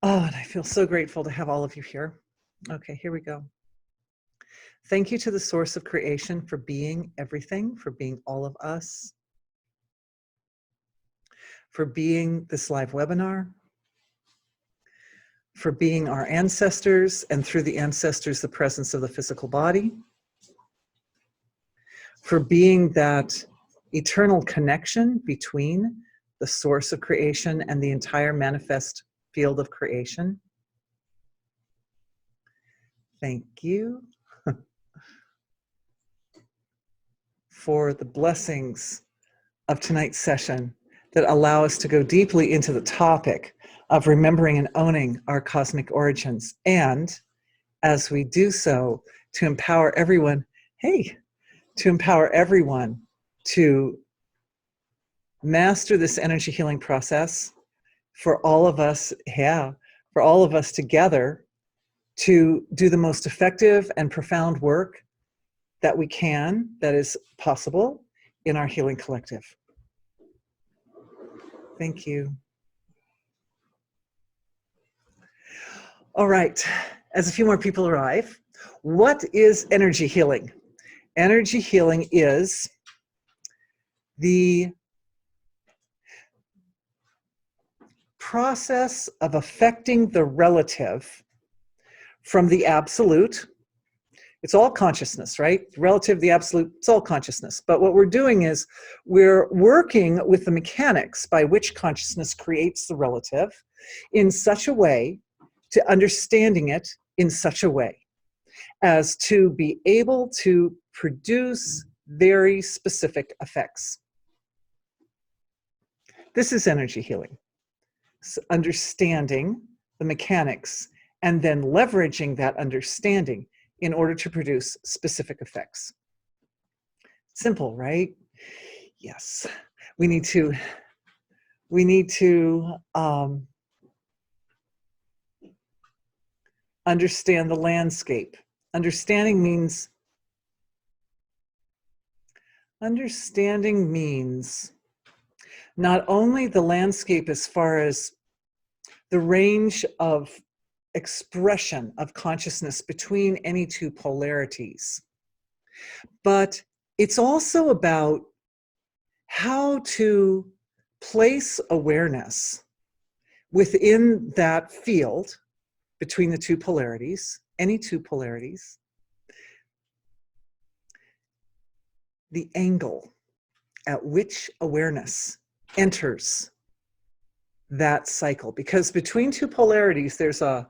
Oh, and I feel so grateful to have all of you here. Okay, here we go. Thank you to the source of creation for being everything, for being all of us, for being this live webinar, for being our ancestors, and through the ancestors, the presence of the physical body, for being that eternal connection between the source of creation and the entire manifest field of creation. Thank you for the blessings of tonight's session that allow us to go deeply into the topic of remembering and owning our cosmic origins. And as we do so, to empower everyone, to empower everyone to master this energy healing process for all of us, for all of us together to do the most effective and profound work that we can, that is possible in our healing collective. Thank you. All right, as a few more people arrive, what is energy healing? Energy healing is the process of affecting the relative from the absolute. It's all consciousness, right? The relative, the absolute, it's all consciousness. But what we're doing is we're working with the mechanics by which consciousness creates the relative in such a way, to understanding it in such a way as to be able to produce very specific effects. This is energy healing. So understanding the mechanics and then leveraging that understanding in order to produce specific effects. Simple, right? Yes. We need to understand the landscape. Understanding means not only the landscape as far as the range of expression of consciousness between any two polarities, but it's also about how to place awareness within that field between the two polarities, any two polarities, the angle at which awareness enters that cycle. Because between two polarities, there's a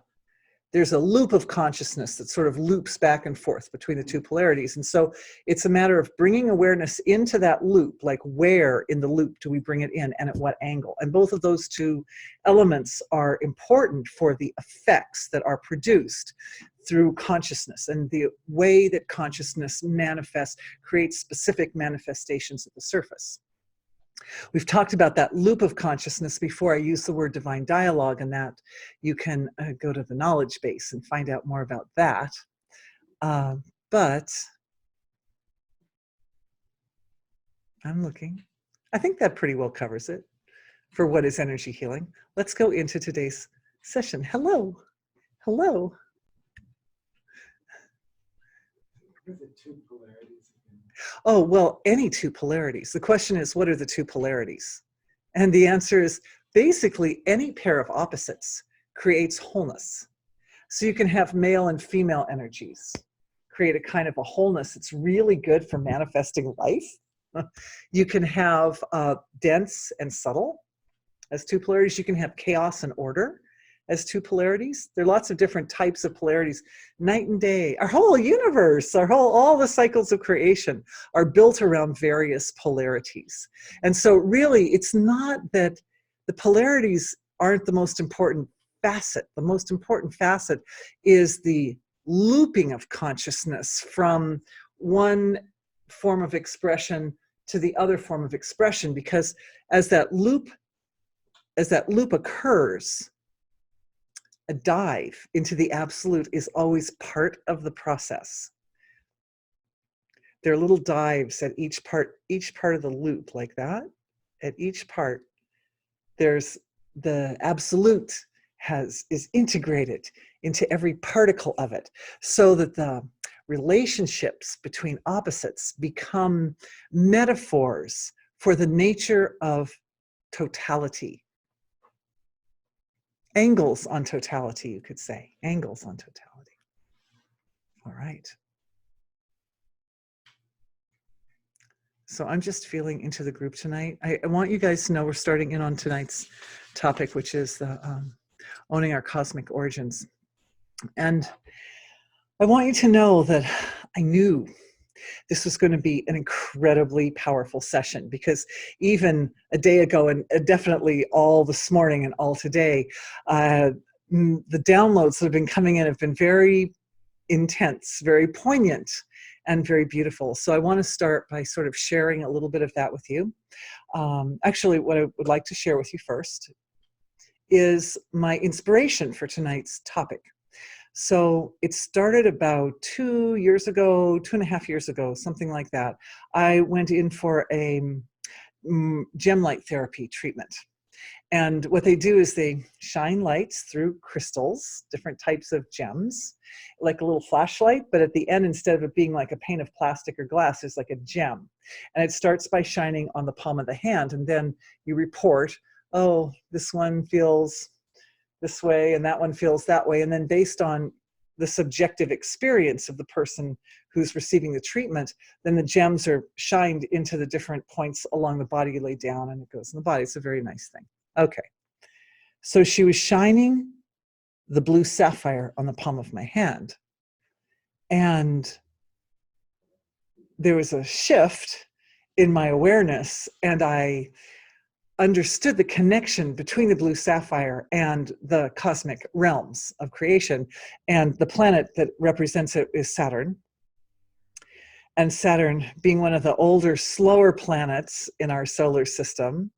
loop of consciousness that sort of loops back and forth between the two polarities. And so it's a matter of bringing awareness into that loop, like where in the loop do we bring it in and at what angle? And both of those two elements are important for the effects that are produced through consciousness, and the way that consciousness manifests, creates specific manifestations at the surface. We've talked about that loop of consciousness before. I use the word divine dialogue, and that you can go to the knowledge base and find out more about that. But I'm looking. I think that pretty well covers it for what is energy healing. Let's go into today's session. Hello. Hello. What are the two polarities again? Oh, well, any two polarities. The question is, what are the two polarities? And the answer is basically any pair of opposites creates wholeness. So you can have male and female energies, create a kind of a wholeness that's really good for manifesting life. You can have dense and subtle as two polarities. You can have chaos and order as two polarities. There are lots of different types of polarities. Night and day, our whole universe, all the cycles of creation are built around various polarities. And so really, it's not that the polarities aren't the most important facet. The most important facet is the looping of consciousness from one form of expression to the other form of expression, because as that loop occurs, a dive into the absolute is always part of the process. There are little dives at each part of the loop, like that. At each part, there's the absolute is integrated into every particle of it, so that the relationships between opposites become metaphors for the nature of totality. Angles on totality, you could say. Angles on totality. All right. So I'm just feeling into the group tonight. I want you guys to know we're starting in on tonight's topic, which is the owning our cosmic origins. And I want you to know that I knew this was going to be an incredibly powerful session, because even a day ago, and definitely all this morning and all today, the downloads that have been coming in have been very intense, very poignant, and very beautiful. So I want to start by sort of sharing a little bit of that with you. Actually, what I would like to share with you first is my inspiration for tonight's topic. So it started about 2 years ago, 2.5 years ago, something like that. I went in for a gem light therapy treatment. And what they do is they shine lights through crystals, different types of gems, like a little flashlight, but at the end, instead of it being like a pane of plastic or glass, it's like a gem. And it starts by shining on the palm of the hand. And then you report, oh, this one feels this way and that one feels that way. And then based on the subjective experience of the person who's receiving the treatment, then the gems are shined into the different points along the body. You lay down and it goes in the body. It's a very nice thing. Okay. So she was shining the blue sapphire on the palm of my hand. And there was a shift in my awareness, and I understood the connection between the blue sapphire and the cosmic realms of creation. And the planet that represents it is Saturn. And Saturn, being one of the older, slower planets in our solar system,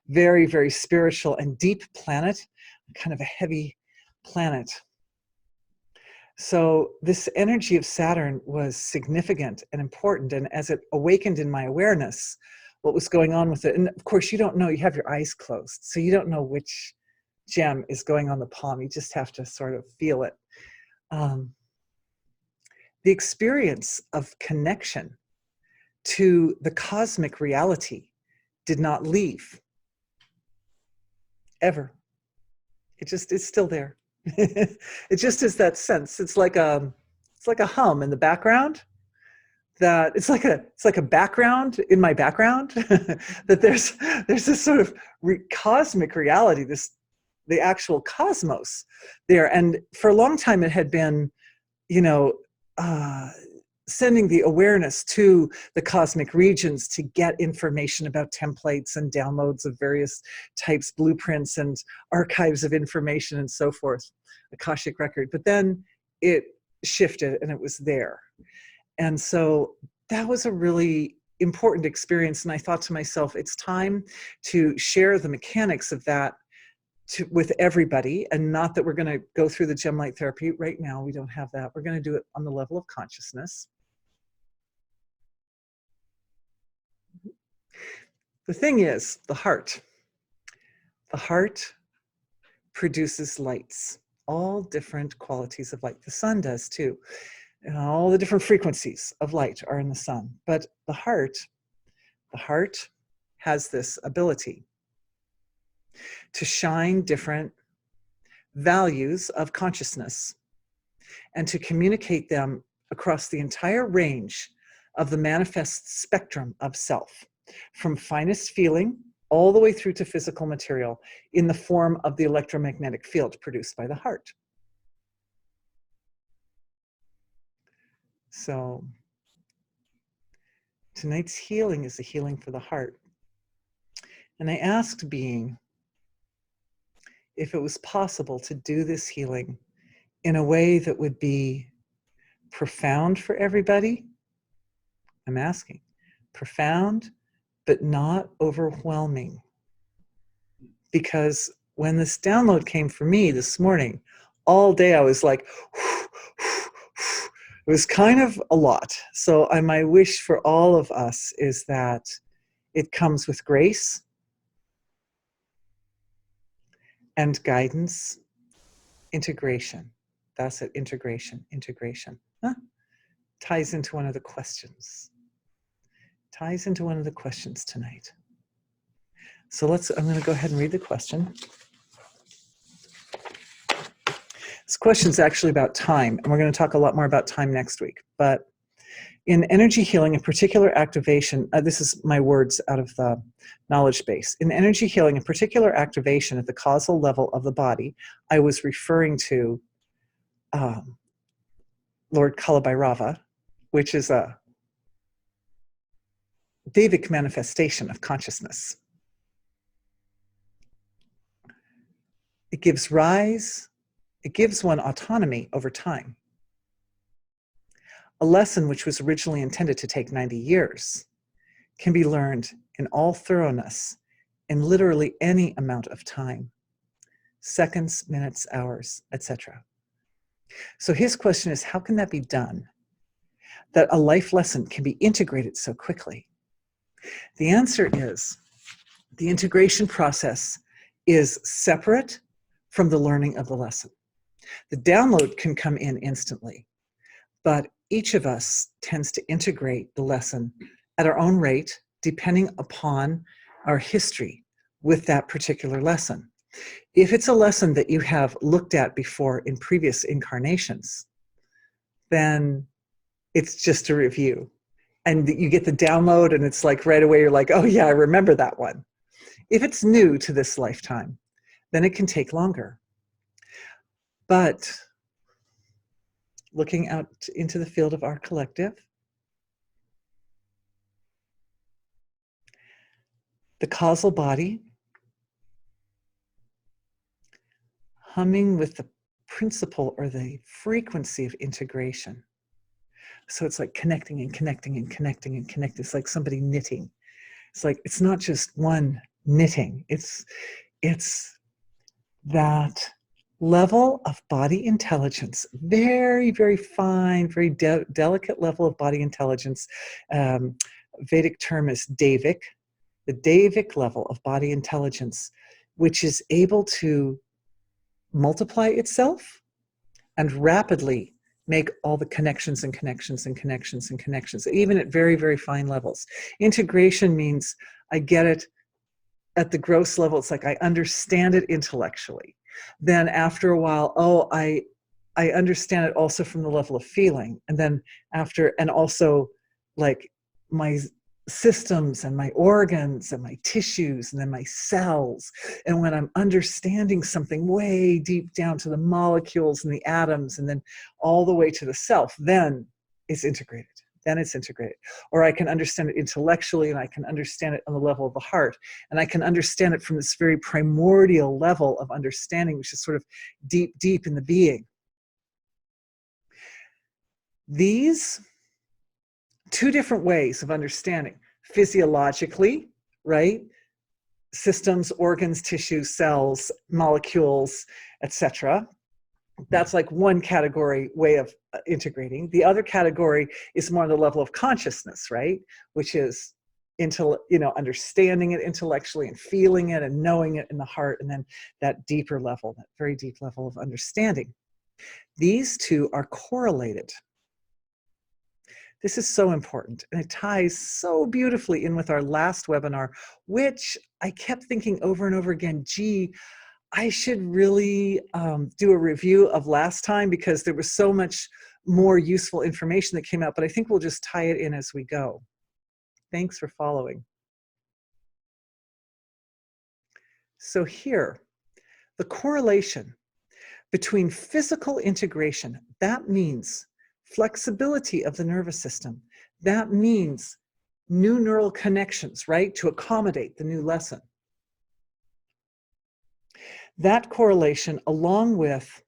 very, very spiritual and deep planet, kind of a heavy planet. So this energy of Saturn was significant and important. And as it awakened in my awareness, what was going on with it, and of course you don't know, you have your eyes closed, so you don't know which gem is going on the palm. You just have to sort of feel it. The experience of connection to the cosmic reality did not leave, ever. It's still there. It just is that sense. It's like a hum in the background. That it's like a background in my background. That there's this sort of cosmic reality, the actual cosmos there. And for a long time, it had been, sending the awareness to the cosmic regions to get information about templates and downloads of various types, blueprints and archives of information and so forth, Akashic record. But then it shifted and it was there. And so that was a really important experience. And I thought to myself, it's time to share the mechanics of that with everybody. And not that we're going to go through the gem light therapy right now. We don't have that. We're going to do it on the level of consciousness. The thing is, the heart produces lights, all different qualities of light. The sun does too. And all the different frequencies of light are in the sun. But the heart has this ability to shine different values of consciousness and to communicate them across the entire range of the manifest spectrum of self, from finest feeling all the way through to physical material in the form of the electromagnetic field produced by the heart. So tonight's healing is a healing for the heart. And I asked Being if it was possible to do this healing in a way that would be profound for everybody. I'm asking, profound, but not overwhelming. Because when this download came for me this morning, all day I was like, it was kind of a lot. So my wish for all of us is that it comes with grace and guidance Integration. That's it, integration, integration. Huh? Ties into one of the questions. Ties into one of the questions tonight. So I'm going to go ahead and read the question. This question is actually about time, and we're going to talk a lot more about time next week. But in energy healing, in particular activation, this is my words out of the knowledge base. In energy healing, in particular activation at the causal level of the body, I was referring to Lord Kalabhairava, which is a Devic manifestation of consciousness. It gives one autonomy over time. A lesson which was originally intended to take 90 years can be learned in all thoroughness in literally any amount of time, seconds, minutes, hours, etc. So his question is, how can that be done? That a life lesson can be integrated so quickly? The answer is, the integration process is separate from the learning of the lesson. The download can come in instantly, but each of us tends to integrate the lesson at our own rate, depending upon our history with that particular lesson. If it's a lesson that you have looked at before in previous incarnations, then it's just a review. And you get the download and it's like right away you're like, oh yeah, I remember that one. If it's new to this lifetime, then it can take longer. But looking out into the field of our collective, the causal body, humming with the principle or the frequency of integration. So it's like connecting and connecting and connecting and connecting. It's like somebody knitting. It's like, it's not just one knitting. It's that level of body intelligence, very, very fine, very delicate level of body intelligence. Vedic term is Devic, the Devic level of body intelligence, which is able to multiply itself and rapidly make all the connections and connections and connections and connections, even at very, very fine levels. Integration means I get it at the gross level. It's like I understand it intellectually. Then after a while, I understand it also from the level of feeling. And then and also like my systems and my organs and my tissues and then my cells. And when I'm understanding something way deep down to the molecules and the atoms and then all the way to the self, then it's integrated. Then it's integrated. Or I can understand it intellectually and I can understand it on the level of the heart. And I can understand it from this very primordial level of understanding, which is sort of deep, deep in the being. These two different ways of understanding, physiologically, right? Systems, organs, tissues, cells, molecules, etc. That's like one category way of integrating. The other category is more on the level of consciousness, right? Which is understanding it intellectually and feeling it and knowing it in the heart, and then that deeper level, that very deep level of understanding. These two are correlated. This is so important, and it ties so beautifully in with our last webinar, which I kept thinking over and over again, gee, I should really do a review of last time because there was so much more useful information that came out, but I think we'll just tie it in as we go. Thanks for following. So here, the correlation between physical integration, that means flexibility of the nervous system. That means new neural connections, right, to accommodate the new lesson. That correlation, along with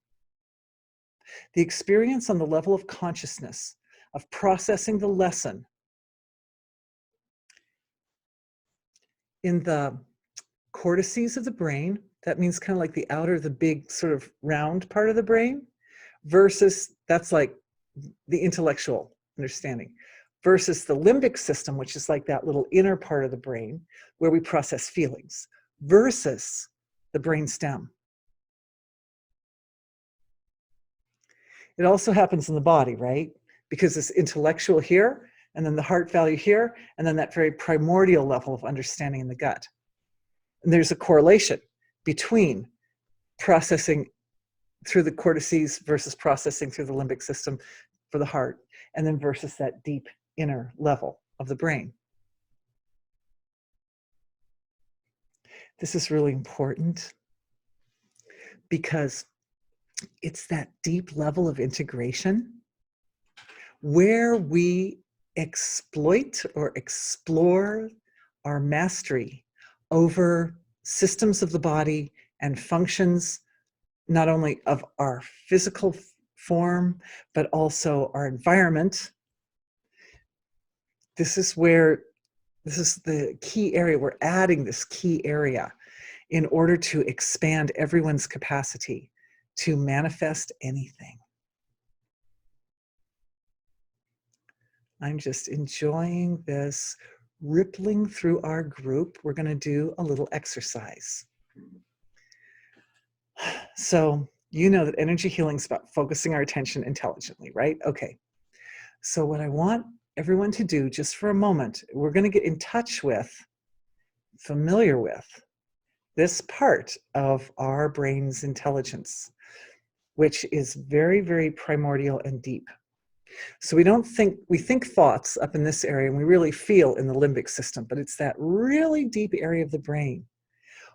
the experience on the level of consciousness of processing the lesson in the cortices of the brain, that means kind of like the outer, the big sort of round part of the brain, versus that's like the intellectual understanding, versus the limbic system, which is like that little inner part of the brain where we process feelings, versus the brain stem. It also happens in the body, right? Because it's intellectual here, and then the heart value here, and then that very primordial level of understanding in the gut. And there's a correlation between processing through the cortices versus processing through the limbic system for the heart, and then versus that deep inner level of the brain. This is really important because it's that deep level of integration where we exploit or explore our mastery over systems of the body and functions, not only of our physical form, but also our environment. This is the key area. We're adding this key area in order to expand everyone's capacity to manifest anything. I'm just enjoying this rippling through our group. We're going to do a little exercise. So, you know that energy healing is about focusing our attention intelligently, right? Okay. So what I want everyone to do just for a moment, we're going to get in touch with, familiar with this part of our brain's intelligence, which is very, very primordial and deep. So we think thoughts up in this area, and we really feel in the limbic system, but it's that really deep area of the brain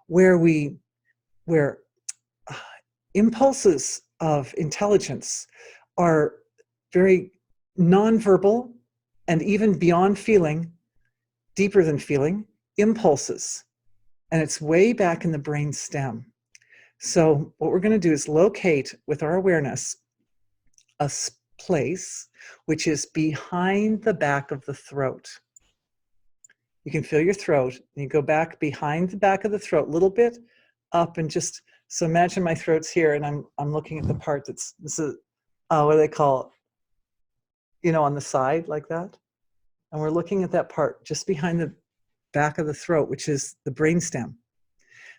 where impulses of intelligence are very nonverbal and even beyond feeling, deeper than feeling, impulses. And it's way back in the brain stem. So what we're going to do is locate with our awareness a place which is behind the back of the throat. You can feel your throat, and you go back behind the back of the throat a little bit up, and just, so imagine my throat's here, and I'm looking at the part this is, what do they call it? On the side like that. And we're looking at that part just behind the back of the throat, which is the brainstem.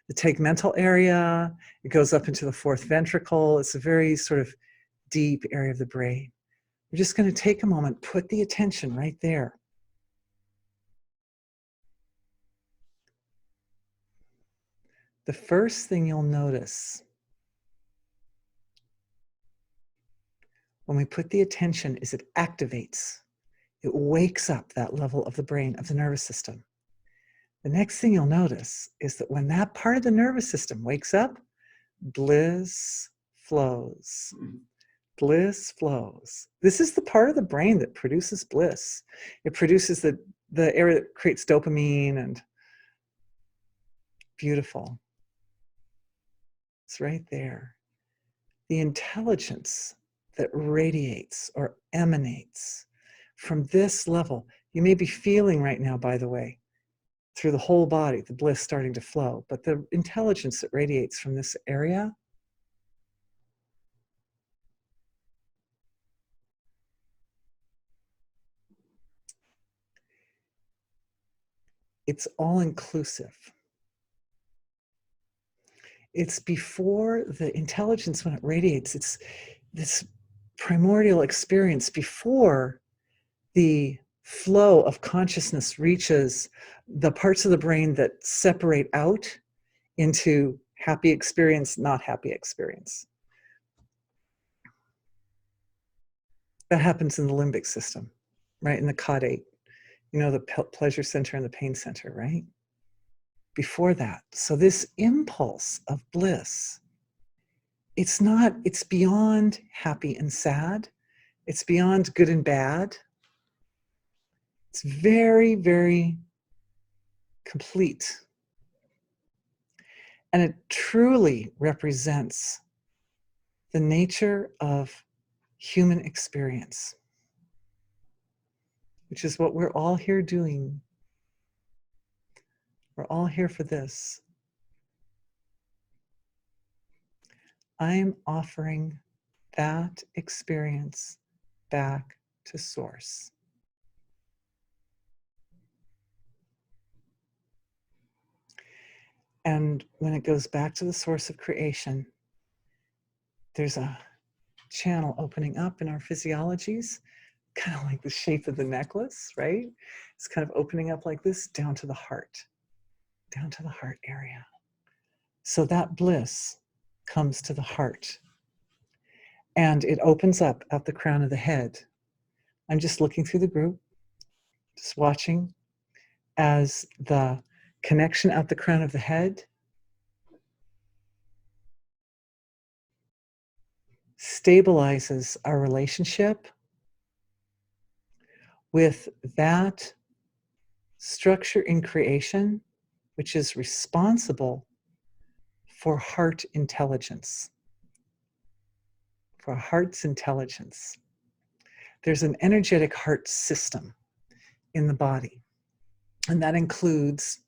The tegmental area, it goes up into the fourth ventricle. It's a very sort of deep area of the brain. We're just going to take a moment, put the attention right there. The first thing you'll notice when we put the attention is it activates. It wakes up that level of the brain, of the nervous system. The next thing you'll notice is that when that part of the nervous system wakes up, bliss flows. Bliss flows. This is the part of the brain that produces bliss. It produces the area that creates dopamine, and beautiful. It's right there. The intelligence that radiates or emanates from this level. You may be feeling right now, by the way, through the whole body, the bliss starting to flow, but the intelligence that radiates from this area, it's all inclusive. It's before the intelligence, when it radiates, it's this primordial experience before the flow of consciousness reaches the parts of the brain that separate out into happy experience, not happy experience. That happens in the limbic system, right? In the caudate, the pleasure center and the pain center, right? Before that. So this impulse of bliss, it's beyond happy and sad. It's beyond good and bad. It's very, very complete. And it truly represents the nature of human experience, which is what we're all here doing. We're all here for this. I'm offering that experience back to source. And when it goes back to the source of creation, there's a channel opening up in our physiologies, kind of like the shape of the necklace, right? It's kind of opening up like this down to the heart area. So that bliss comes to the heart and it opens up at the crown of the head. I'm just looking through the group, just watching as the connection at the crown of the head stabilizes our relationship with that structure in creation, which is responsible for heart intelligence, for heart's intelligence. There's an energetic heart system in the body. And that includes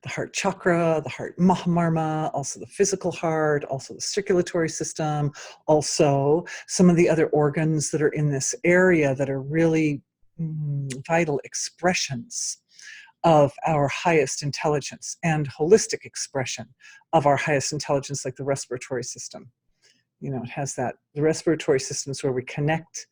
the heart chakra, the heart mahamarma, also the physical heart, also the circulatory system, also some of the other organs that are in this area that are really vital expressions of our highest intelligence and holistic expression of our highest intelligence, like the respiratory system. You know, it has that, the respiratory system is where we connect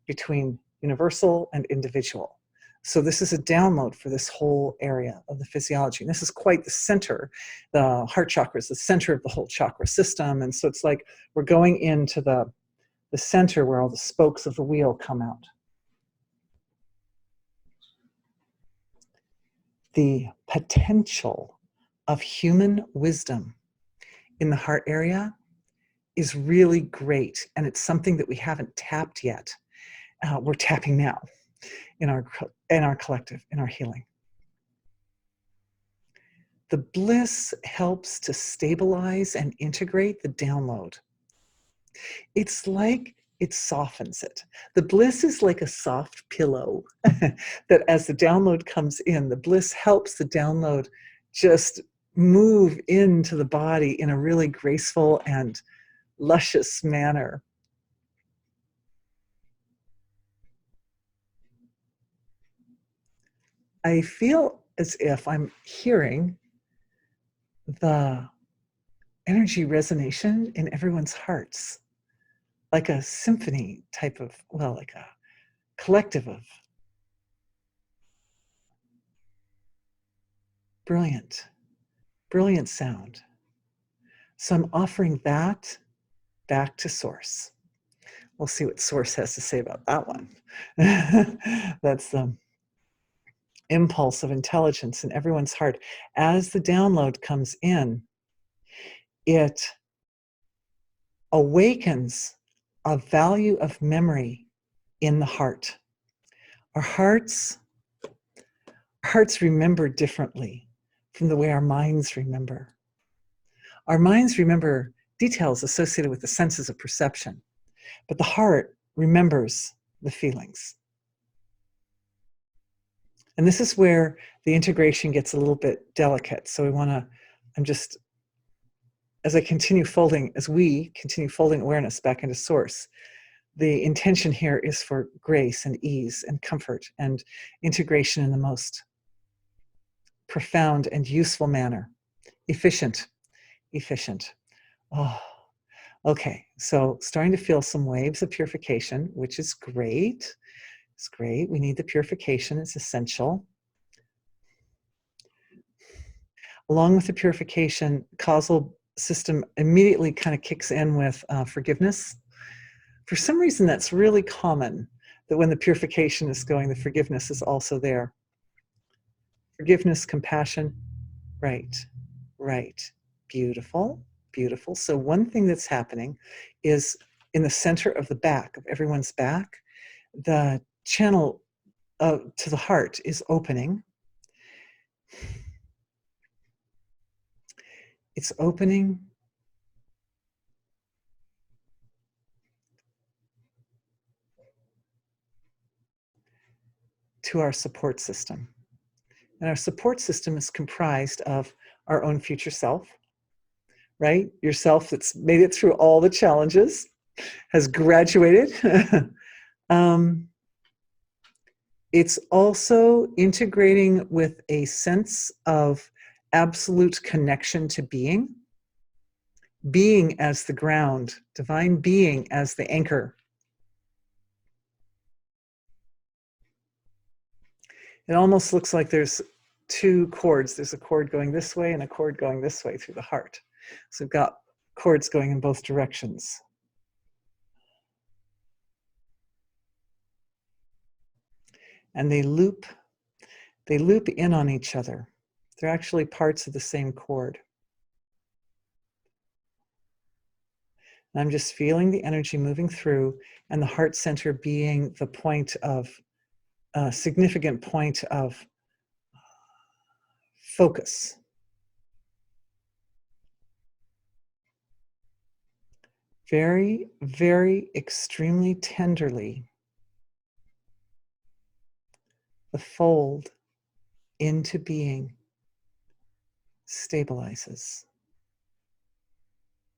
between universal and individual. So this is a download for this whole area of the physiology. And this is quite the center. The heart chakra is the center of the whole chakra system. And so it's like we're going into the center where all the spokes of the wheel come out. The potential of human wisdom in the heart area is really great. And it's something that we haven't tapped yet. We're tapping now in our collective, in our healing. The bliss helps to stabilize and integrate the download. It's like it softens it. The bliss is like a soft pillow that as the download comes in, the bliss helps the download just move into the body in a really graceful and luscious manner. I feel as if I'm hearing the energy resonation in everyone's hearts, like a symphony type of, well, like a collective of brilliant, brilliant sound. So I'm offering that back to Source. We'll see what Source has to say about that one. That's the impulse of intelligence in everyone's heart. As the download comes in, it awakens a value of memory in the heart. Our hearts remember differently from the way our minds remember. Our minds remember details associated with the senses of perception, but the heart remembers the feelings. And this is where the integration gets a little bit delicate. So as we continue folding awareness back into Source, the intention here is for grace and ease and comfort and integration in the most profound and useful manner. Efficient. Oh, okay. So starting to feel some waves of purification, which is great. It's great. We need the purification. It's essential. Along with the purification, causal system immediately kind of kicks in with forgiveness. For some reason, that's really common, that when the purification is going, the forgiveness is also there. Forgiveness, compassion, right. Beautiful. So one thing that's happening is in the center of the back, of everyone's back, the channel to the heart is opening. It's opening to our support system. And our support system is comprised of our own future self, right? Yourself that's made it through all the challenges, has graduated. It's also integrating with a sense of absolute connection to being being as the ground, divine being as the anchor. It almost looks like there's two cords. There's a cord going this way and a cord going this way through the heart. So we've got cords going in both directions. And they loop in on each other. They're actually parts of the same cord. And I'm just feeling the energy moving through, and the heart center being the point of, significant point of focus. Very, very extremely tenderly, the fold into being stabilizes.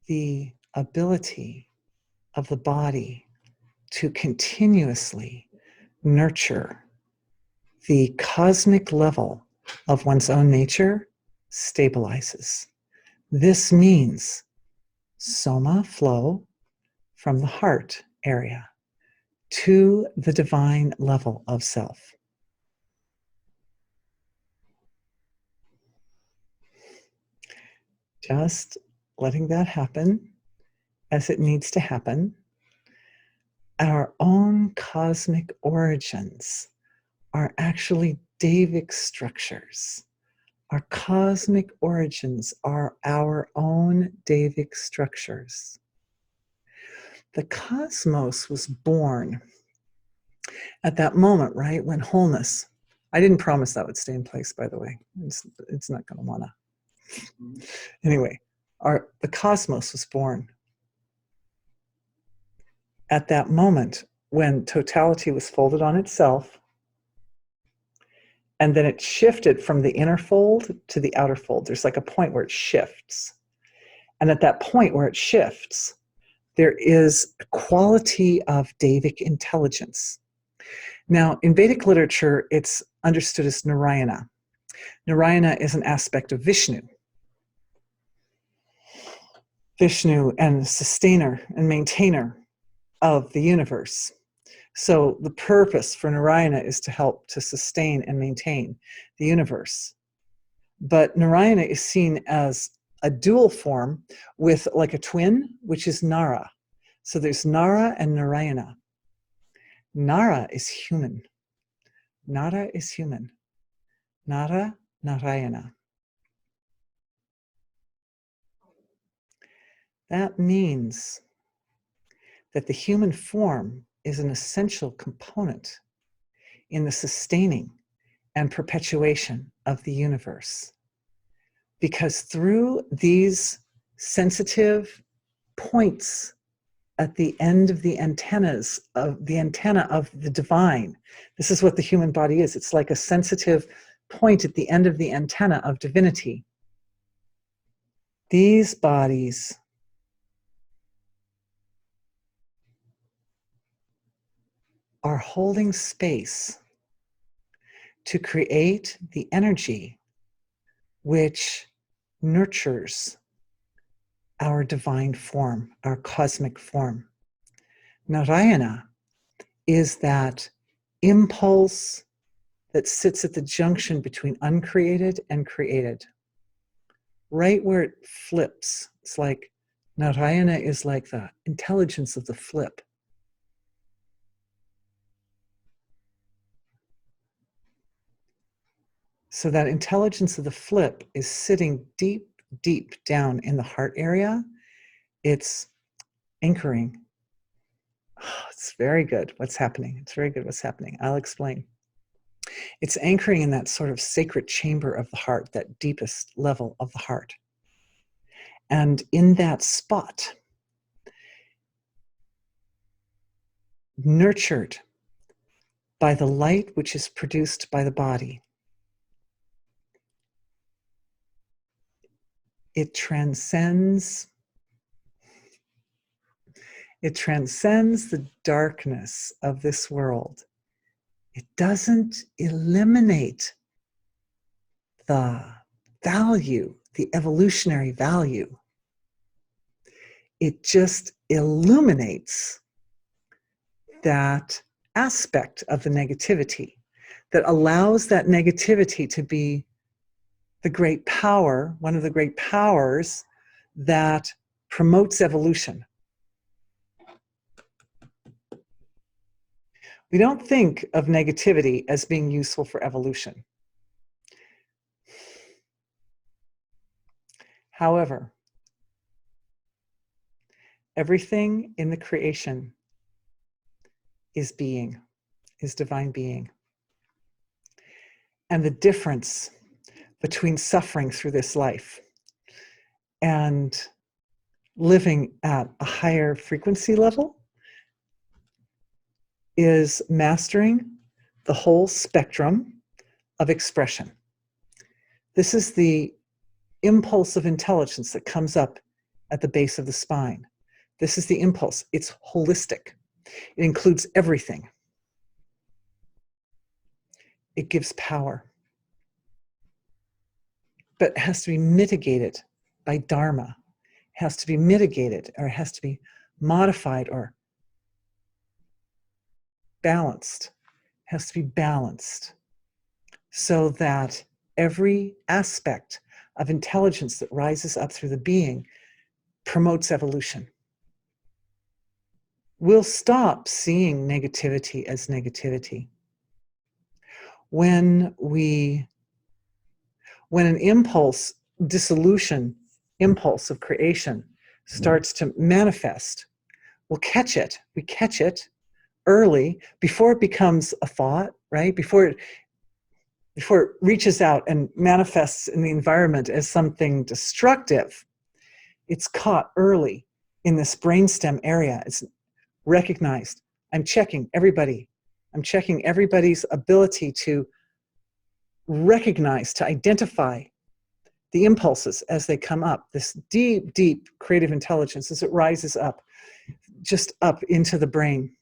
The ability of the body to continuously nurture the cosmic level of one's own nature stabilizes. This means soma flow from the heart area to the divine level of self. Just letting that happen as it needs to happen. Our own cosmic origins are actually Davic structures. Our cosmic origins are our own Davic structures. The cosmos was born at that moment, right, when wholeness. I didn't promise that would stay in place, by the way. It's not going to want to. Anyway, the cosmos was born at that moment when totality was folded on itself, and then it shifted from the inner fold to the outer fold. There's like a point where it shifts. And at that point where it shifts, there is a quality of Davic intelligence. Now, in Vedic literature, it's understood as Narayana. Narayana is an aspect of Vishnu. Vishnu and sustainer and maintainer of the universe. So the purpose for Narayana is to help to sustain and maintain the universe. But Narayana is seen as a dual form with like a twin, which is Nara. So there's Nara and Narayana. Nara is human. Nara is human. Nara, Narayana. That means that the human form is an essential component in the sustaining and perpetuation of the universe. Because through these sensitive points at the end of the antennas of the antenna of the divine, this is what the human body is. It's like a sensitive point at the end of the antenna of divinity. These bodies are holding space to create the energy which nurtures our divine form, our cosmic form. Narayana is that impulse that sits at the junction between uncreated and created. Right where it flips, it's like Narayana is like the intelligence of the flip. So that intelligence of the flip is sitting deep, deep down in the heart area. It's anchoring. Oh, it's very good what's happening. It's very good what's happening. I'll explain. It's anchoring in that sort of sacred chamber of the heart, that deepest level of the heart. And in that spot, nurtured by the light which is produced by the body, it transcends the darkness of this world. It doesn't eliminate the value, the evolutionary value it just illuminates that aspect of the negativity that allows that negativity to be the great power, one of the great powers that promotes evolution. We don't think of negativity as being useful for evolution. However, everything in the creation is being, is divine being. And the difference between suffering through this life and living at a higher frequency level is mastering the whole spectrum of expression. This is the impulse of intelligence that comes up at the base of the spine. This is the impulse. It's holistic. It includes everything. It gives power. But it has to be mitigated by dharma. It has to be mitigated, or it has to be modified or balanced. It has to be balanced so that every aspect of intelligence that rises up through the being promotes evolution. We'll stop seeing negativity as negativity. When an impulse, dissolution, impulse of creation starts to manifest, we'll catch it. We catch it early before it becomes a thought, right? Before it reaches out and manifests in the environment as something destructive. It's caught early in this brainstem area. It's recognized. I'm checking everybody. I'm checking everybody's ability to recognize, to identify the impulses as they come up. This deep, deep creative intelligence as it rises up, just up into the brain.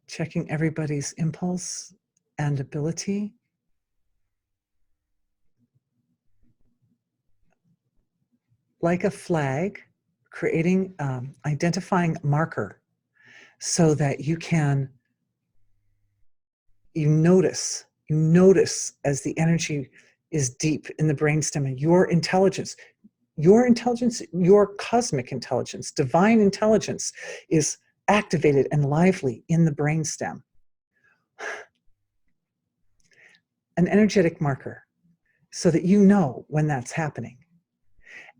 Checking everybody's impulse and ability. Like a flag, creating, identifying marker so that you notice as the energy is deep in the brainstem and your intelligence, your cosmic intelligence, divine intelligence is activated and lively in the brainstem. An energetic marker so that you know when that's happening.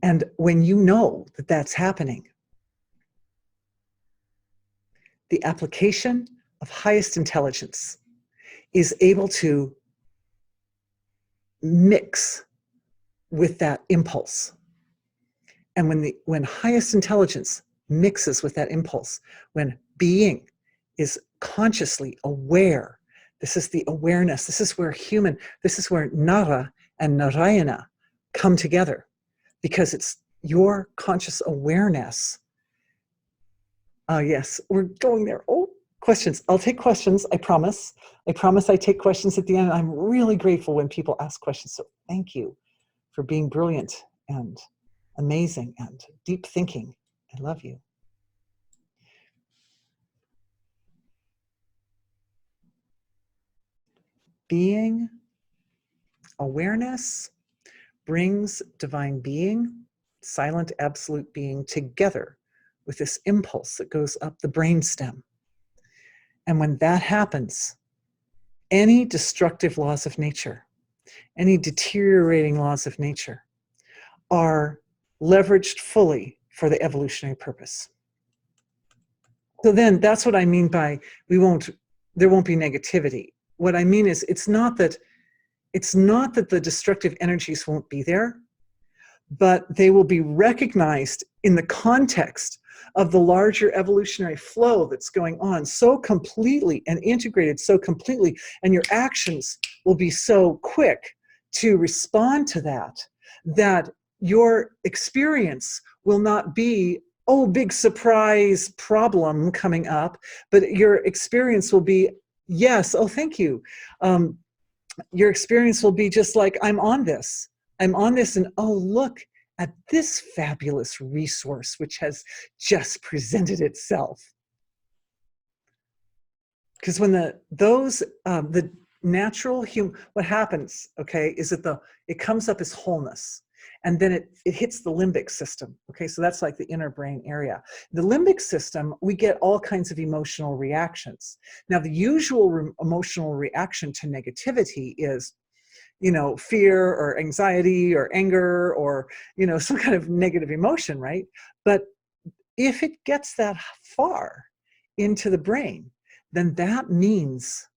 And when you know that that's happening, the application of highest intelligence is able to mix with that impulse. And when highest intelligence mixes with that impulse, when being is consciously aware, this is the awareness, this is where Nara and Narayana come together, because it's your conscious awareness. Yes, we're going there. Oh, questions. I'll take questions, I promise. I promise I take questions at the end. I'm really grateful when people ask questions. So thank you for being brilliant and amazing and deep thinking. I love you. Being, awareness brings divine being, silent absolute being together with this impulse that goes up the brainstem. And when that happens, any destructive laws of nature, any deteriorating laws of nature are leveraged fully for the evolutionary purpose. So then that's what I mean by there won't be negativity. What I mean is it's not that the destructive energies won't be there, but they will be recognized in the context of the larger evolutionary flow that's going on so completely and integrated so completely, and your actions will be so quick to respond to that your experience will not be, oh, big surprise problem coming up, but your experience will be, yes, oh, thank you. Your experience will be just like, I'm on this, and oh, look at this fabulous resource which has just presented itself. Because when the natural what happens, okay, is that it comes up as wholeness, and then it hits the limbic system. Okay, so that's like the inner brain area. The limbic system, we get all kinds of emotional reactions. Now, the usual emotional reaction to negativity is, fear or anxiety or anger or, some kind of negative emotion, right? But if it gets that far into the brain, then that means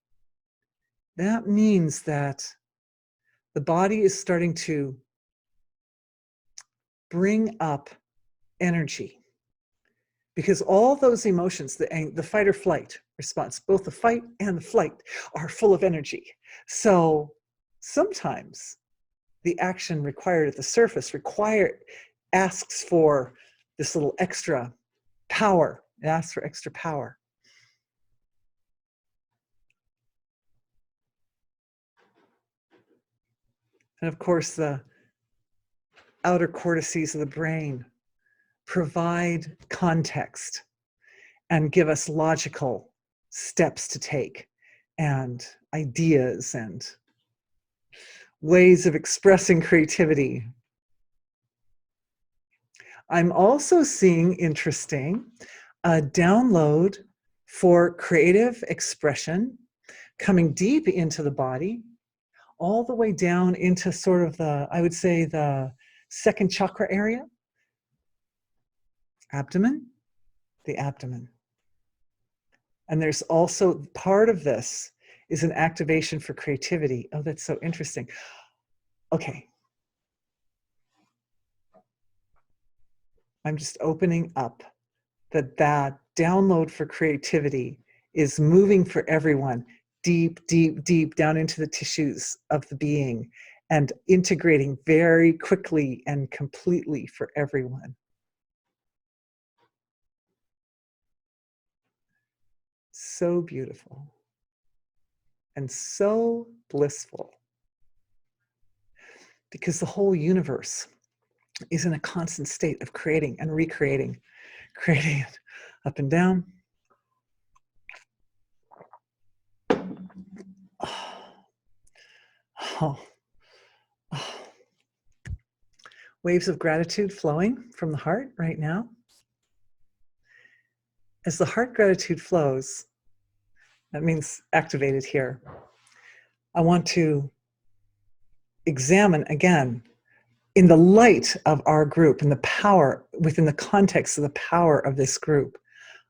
that the body is starting to bring up energy, because all those emotions, the fight or flight response, both the fight and the flight, are full of energy. So sometimes the action required at the surface asks for this little extra power. It asks for extra power. And of course, the outer cortices of the brain provide context and give us logical steps to take and ideas and ways of expressing creativity. I'm also seeing, interesting, a download for creative expression coming deep into the body, all the way down into sort of I would say the second chakra area, the abdomen. And there's also part of this is an activation for creativity. Oh, that's so interesting. Okay. I'm just opening up that download for creativity is moving for everyone deep, deep, deep down into the tissues of the being and integrating very quickly and completely for everyone. So beautiful and so blissful, because the whole universe is in a constant state of creating and recreating, creating it up and down. Oh. Oh. Waves of gratitude flowing from the heart right now. As the heart gratitude flows, that means activated here, I want to examine again, in the light of our group and the power, within the context of the power of this group,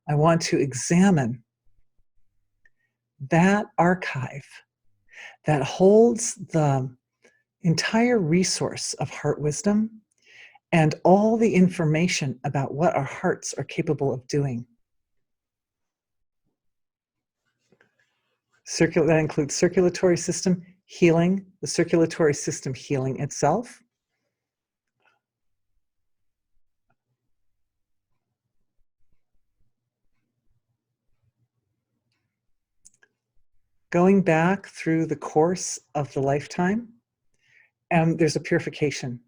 I want to examine that archive that holds the entire resource of heart wisdom and all the information about what our hearts are capable of doing. That includes circulatory system healing, the circulatory system healing itself, going back through the course of the lifetime, and there's a purification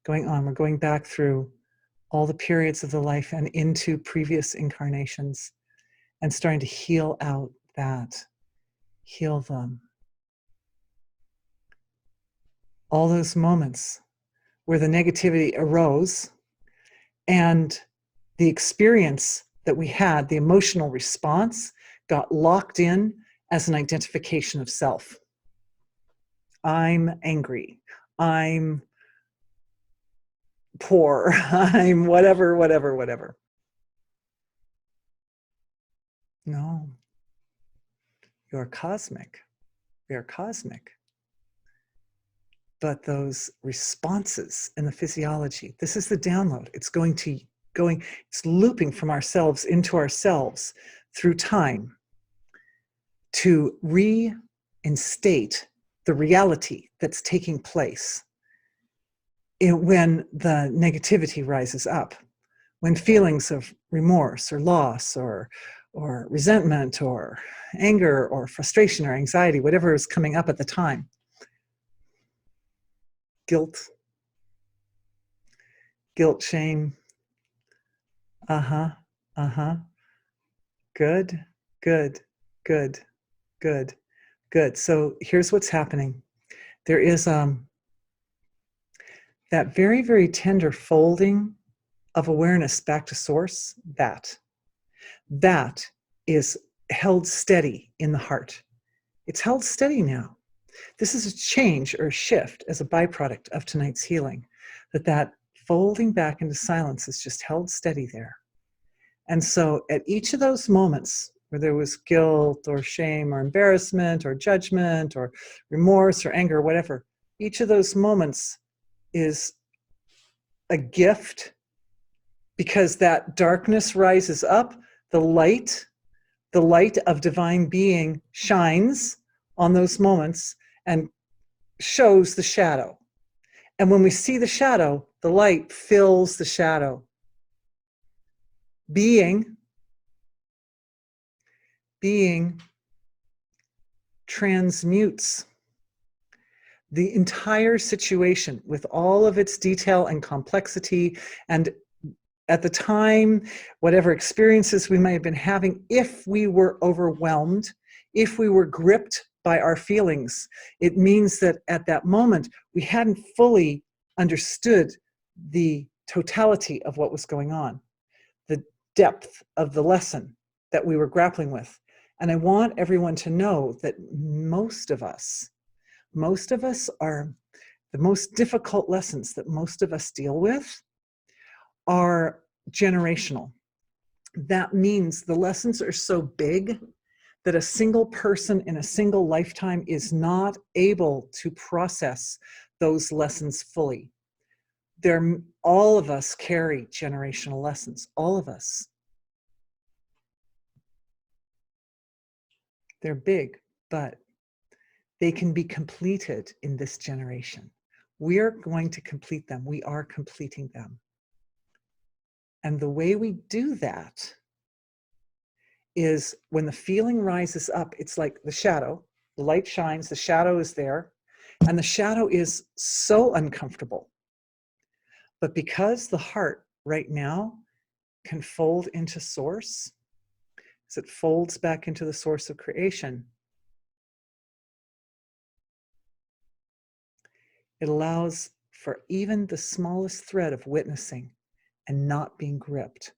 going on. We're going back through all the periods of the life and into previous incarnations and starting to heal out heal them. All those moments where the negativity arose and the experience that we had, the emotional response, got locked in as an identification of self. I'm angry. I'm poor. I'm whatever. No. You're cosmic. We are cosmic. But those responses in the physiology, this is the download. It's it's looping from ourselves into ourselves through time to reinstate the reality that's taking place when the negativity rises up, when feelings of remorse or loss or resentment or anger or frustration or anxiety, whatever is coming up at the time, guilt, Guilt, shame. Uh-huh. Uh-huh. Good, good, good, good, good. So here's what's happening. There is that very, very tender folding of awareness back to source. That is held steady in the heart. It's held steady now. This is a change or a shift as a byproduct of tonight's healing, that folding back into silence is just held steady there. And so at each of those moments where there was guilt or shame or embarrassment or judgment or remorse or anger or whatever, each of those moments is a gift, because that darkness rises up, the light of divine being shines on those moments and shows the shadow. And when we see the shadow, the light fills the shadow. Being transmutes the entire situation with all of its detail and complexity. And at the time, whatever experiences we may have been having, if we were overwhelmed, if we were gripped by our feelings, it means that at that moment, we hadn't fully understood the totality of what was going on, the depth of the lesson that we were grappling with. And I want everyone to know that most of us are, the most difficult lessons that most of us deal with are generational. That means the lessons are so big that a single person in a single lifetime is not able to process those lessons fully. All of us carry generational lessons, all of us. They're big, but they can be completed in this generation. We are going to complete them. We are completing them. And the way we do that is when the feeling rises up, it's like the shadow, the light shines, the shadow is there, and the shadow is so uncomfortable. But because the heart right now can fold into source, as it folds back into the source of creation, it allows for even the smallest thread of witnessing and not being gripped.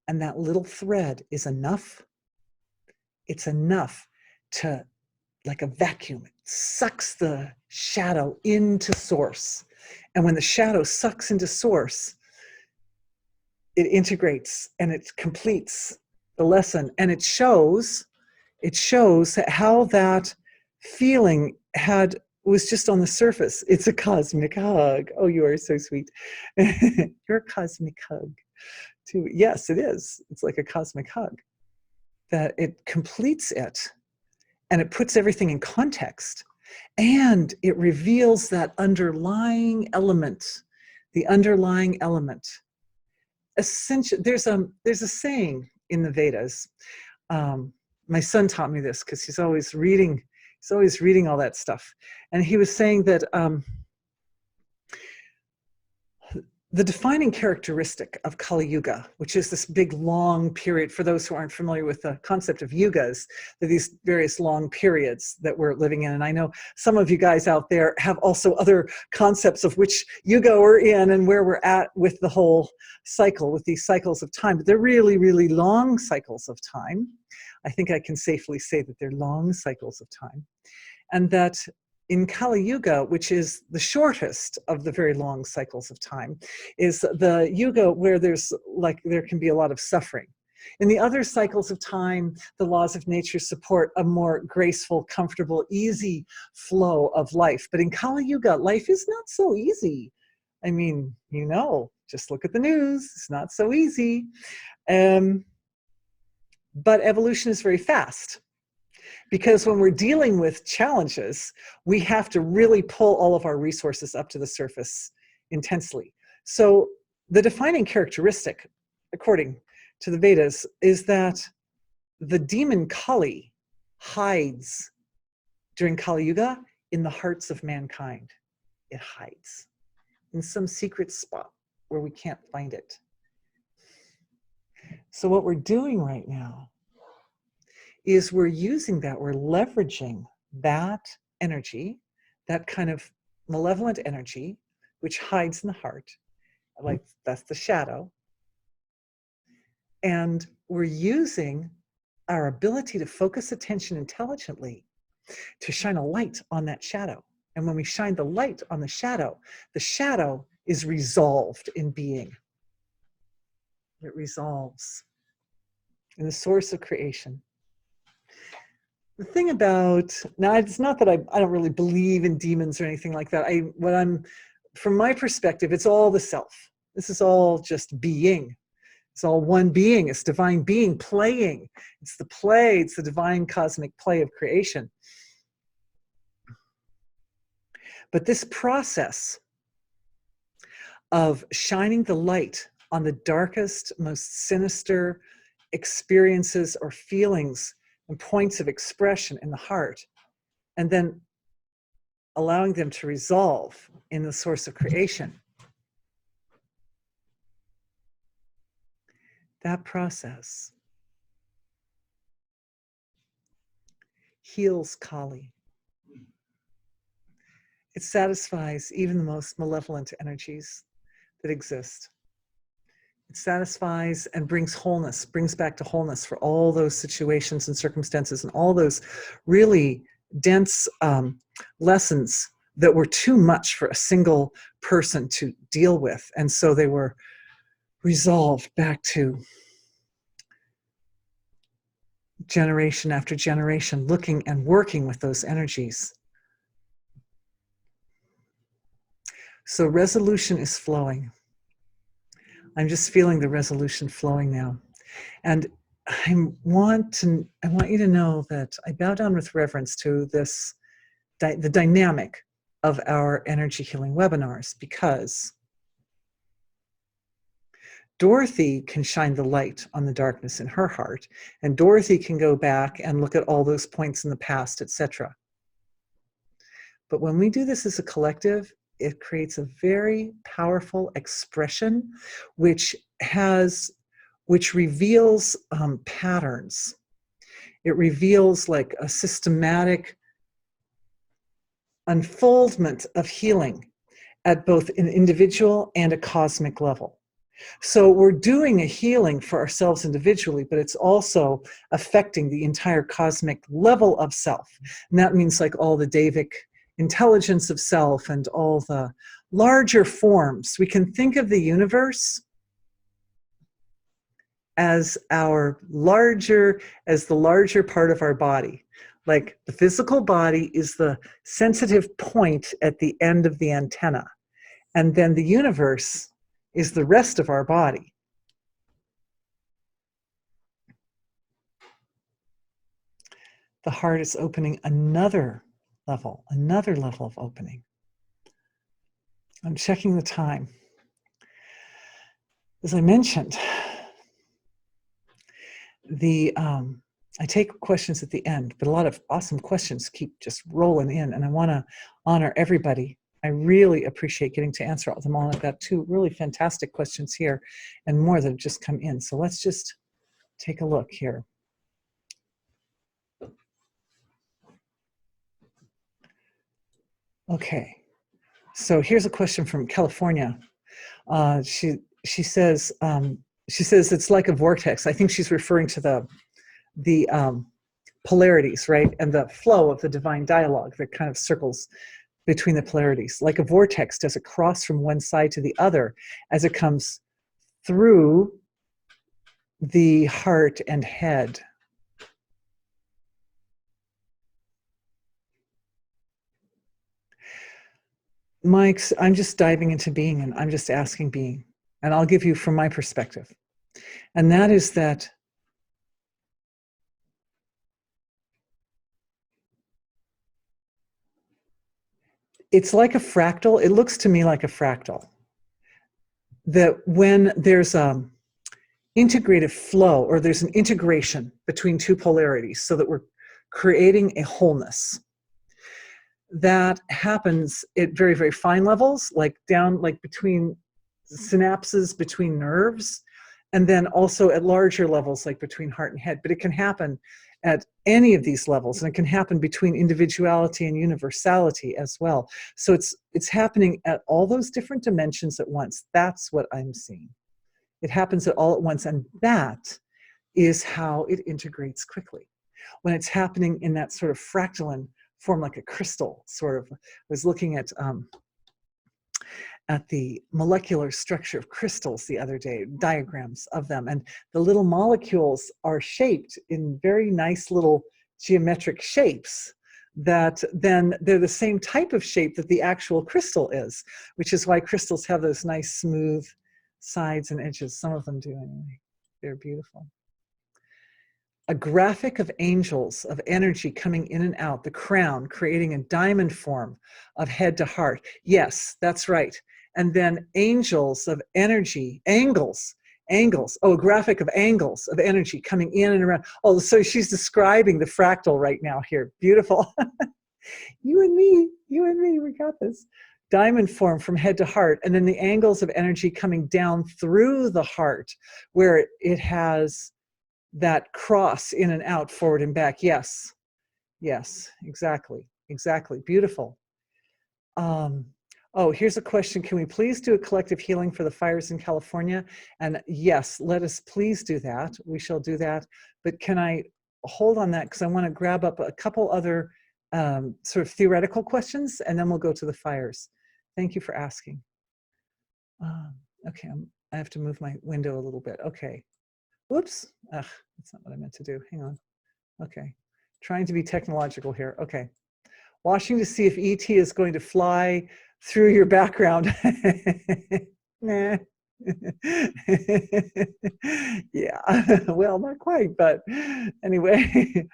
And that little thread is enough. It's enough to, like a vacuum, it sucks the shadow into source. And when the shadow sucks into source, it integrates and it completes the lesson. And it shows how that feeling was just on the surface. It's a cosmic hug. Oh, you are so sweet. You're a cosmic hug too. Yes, it is. It's like a cosmic hug, that it completes it and it puts everything in context, and it reveals that underlying element, the underlying element. Essentially, there's a saying in the Vedas. My son taught me this because he's always reading all that stuff. And he was saying that the defining characteristic of Kali Yuga, which is this big long period, for those who aren't familiar with the concept of yugas, these various long periods that we're living in. And I know some of you guys out there have also other concepts of which yuga we're in and where we're at with the whole cycle, with these cycles of time. But they're really, really long cycles of time. I think I can safely say that they're long cycles of time. And that in Kali Yuga, which is the shortest of the very long cycles of time, is the yuga where there can be a lot of suffering. In the other cycles of time, the laws of nature support a more graceful, comfortable, easy flow of life. But in Kali Yuga, life is not so easy. I mean, just look at the news. It's not so easy. But evolution is very fast. Because when we're dealing with challenges, we have to really pull all of our resources up to the surface intensely. So the defining characteristic, according to the Vedas, is that the demon Kali hides during Kali Yuga in the hearts of mankind. It hides in some secret spot. where we can't find it. So what we're doing right now is we're using that, we're leveraging that energy, that kind of malevolent energy, which hides in the heart, like that's the shadow. And we're using our ability to focus attention intelligently to shine a light on that shadow. And when we shine the light on the shadow is resolved in being. It resolves in the source of creation. The thing about, now it's not that I don't really believe in demons or anything like that. From my perspective, it's all the self. This is all just being. It's all one being. It's divine being playing. It's the play. It's the divine cosmic play of creation. But this process of shining the light on the darkest, most sinister experiences or feelings and points of expression in the heart, and then allowing them to resolve in the source of creation, that process heals Kali. It satisfies even the most malevolent energies that exist. It satisfies and brings wholeness, brings back to wholeness for all those situations and circumstances and all those really dense lessons that were too much for a single person to deal with. And so they were resolved back to generation after generation, looking and working with those energies. So resolution is flowing. I'm just feeling the resolution flowing now. And I want you to know that I bow down with reverence to this, the dynamic of our energy healing webinars, because Dorothy can shine the light on the darkness in her heart, and Dorothy can go back and look at all those points in the past, etc. But when we do this as a collective, it creates a very powerful expression which reveals patterns. It reveals like a systematic unfoldment of healing at both an individual and a cosmic level. So we're doing a healing for ourselves individually, but it's also affecting the entire cosmic level of self. And that means like all the Davic intelligence of self and all the larger forms. We can think of the universe as the larger part of our body. Like the physical body is the sensitive point at the end of the antenna. And then the universe is the rest of our body. The heart is opening another level of opening. I'm checking the time. As I mentioned, I take questions at the end, but a lot of awesome questions keep just rolling in, and I want to honor everybody. I really appreciate getting to answer all of them all. I've got 2 really fantastic questions here and more that have just come in. So let's just take a look here. Okay, so here's a question from California. She says it's like a vortex. I think she's referring to the polarities, right? And the flow of the divine dialogue that kind of circles between the polarities. Like a vortex, does it cross from one side to the other as it comes through the heart and head? Mike, I'm just diving into being, and I'm just asking being. And I'll give you from my perspective. And that is that it's like a fractal. It looks to me like a fractal. That when there's integrative flow, or there's an integration between 2 polarities so that we're creating a wholeness, that happens at very, very fine levels, like down, like between synapses between nerves, and then also at larger levels, like between heart and head. But it can happen at any of these levels, and it can happen between individuality and universality as well. So it's happening at all those different dimensions at once. That's what I'm seeing. It happens all at once, and that is how it integrates quickly. When it's happening in that sort of fractaline form, like a crystal, sort of. I was looking at the molecular structure of crystals the other day, diagrams of them, and the little molecules are shaped in very nice little geometric shapes that then they're the same type of shape that the actual crystal is, which is why crystals have those nice smooth sides and edges. Some of them do anyway. They're beautiful. A graphic of angels of energy coming in and out, the crown creating a diamond form of head to heart. Yes, that's right. And then angels of energy, angles. Oh, a graphic of angles of energy coming in and around. Oh, so she's describing the fractal right now here. Beautiful. You and me, we got this. Diamond form from head to heart. And then the angles of energy coming down through the heart where it has that cross in and out, forward and back. Yes, exactly. Beautiful. Oh, here's a question. Can we please do a collective healing for the fires in California? And yes, let us please do that. We shall do that. But can I hold on that, because I want to grab up a couple other sort of theoretical questions, and then we'll go to the fires. Thank you for asking. Okay, I have to move my window a little bit. Okay. Whoops. Ugh, that's not what I meant to do. Hang on. Okay. Trying to be technological here. Okay. Watching to see if ET is going to fly through your background. Nah. Yeah. Well, not quite, but anyway.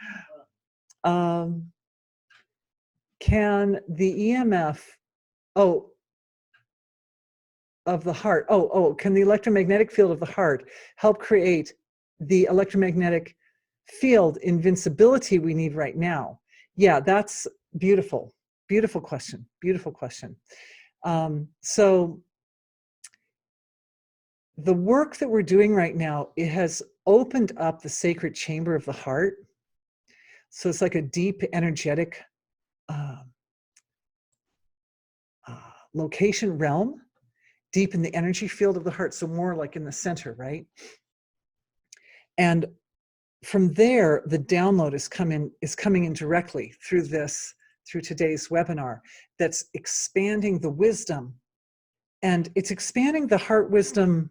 Can the EMF, of the heart, can the electromagnetic field of the heart help create the electromagnetic field invincibility we need right now? Yeah, that's beautiful. Beautiful question. So the work that we're doing right now, it has opened up the sacred chamber of the heart. So it's like a deep energetic location realm, deep in the energy field of the heart. So more like in the center, right? And from there, the download is coming in directly through today's webinar, that's expanding the wisdom. And it's expanding the heart wisdom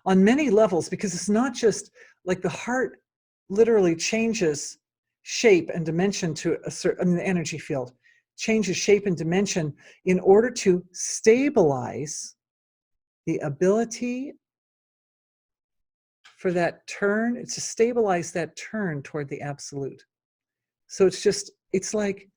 on many levels, because it's not just like the heart literally changes shape and dimension to a certain, the energy field changes shape and dimension in order to stabilize the ability for that turn. It's to stabilize that turn toward the absolute. So it's like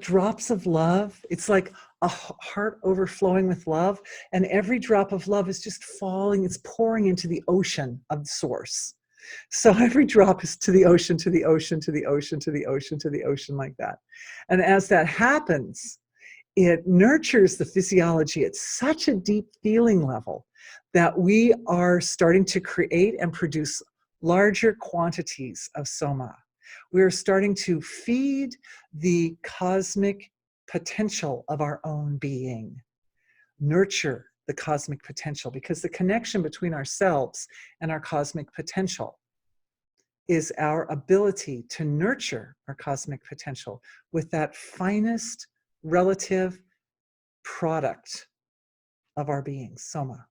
drops of love. It's like a heart overflowing with love, and every drop of love is just falling, it's pouring into the ocean of the source. So every drop is to the ocean, to the ocean, to the ocean, to the ocean, to the ocean, like that. And as that happens, it nurtures the physiology at such a deep feeling level that we are starting to create and produce larger quantities of soma. We're starting to feed the cosmic potential of our own being, nurture the cosmic potential, because the connection between ourselves and our cosmic potential is our ability to nurture our cosmic potential with that finest relative product of our being, soma.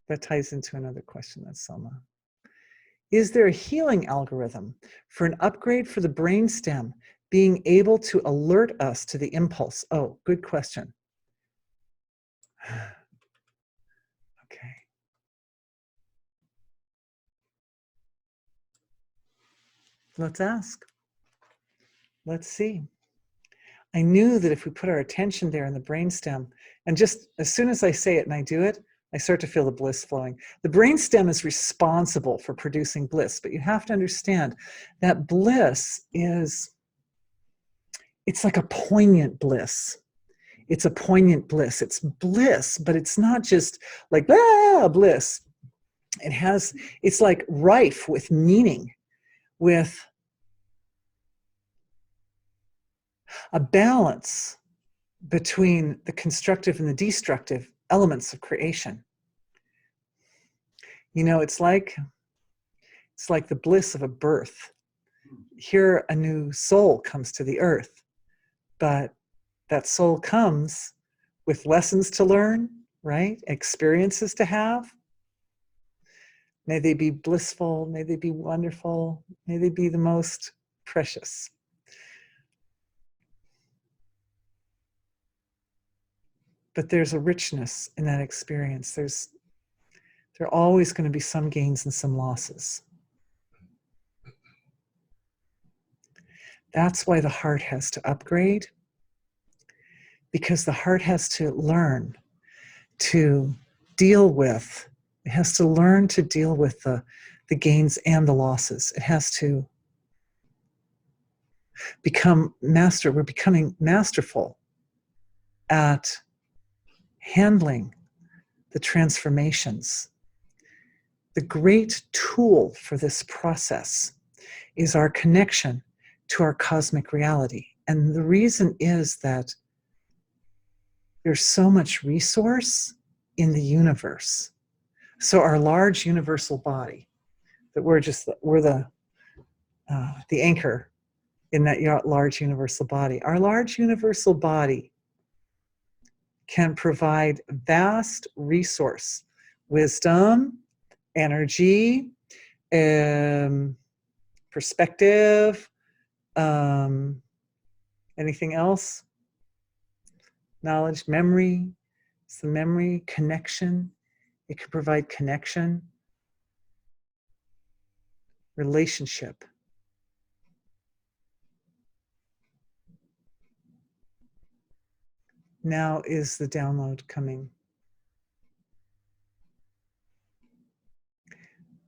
That ties into another question, that's soma. Is there a healing algorithm for an upgrade for the brainstem being able to alert us to the impulse? Oh, good question. Okay. Let's ask. Let's see. I knew that if we put our attention there in the brainstem, and just as soon as I say it and I do it, I start to feel the bliss flowing. The brainstem is responsible for producing bliss, but you have to understand that bliss it's like a poignant bliss. It's a poignant bliss. It's bliss, but it's not just like bliss. It's like rife with meaning, with a balance between the constructive and the destructive elements of creation. You know, it's like the bliss of a birth. Here, a new soul comes to the earth, but that soul comes with lessons to learn, right? Experiences to have. May they be blissful, may they be wonderful, may they be the most precious. But there's a richness in that experience. There are always going to be some gains and some losses. That's why the heart has to upgrade, because the heart has to learn to deal with, it has to learn to deal with the gains and the losses. It has to become master. We're becoming masterful at handling the transformations. The great tool for this process is our connection to our cosmic reality. And the reason is that there's so much resource in the universe. So our large universal body, that we're the anchor in that large universal body. Our large universal body can provide vast resource, wisdom, energy, perspective, anything else? Knowledge, memory. It's the memory, connection. It can provide connection, relationship. Now is the download coming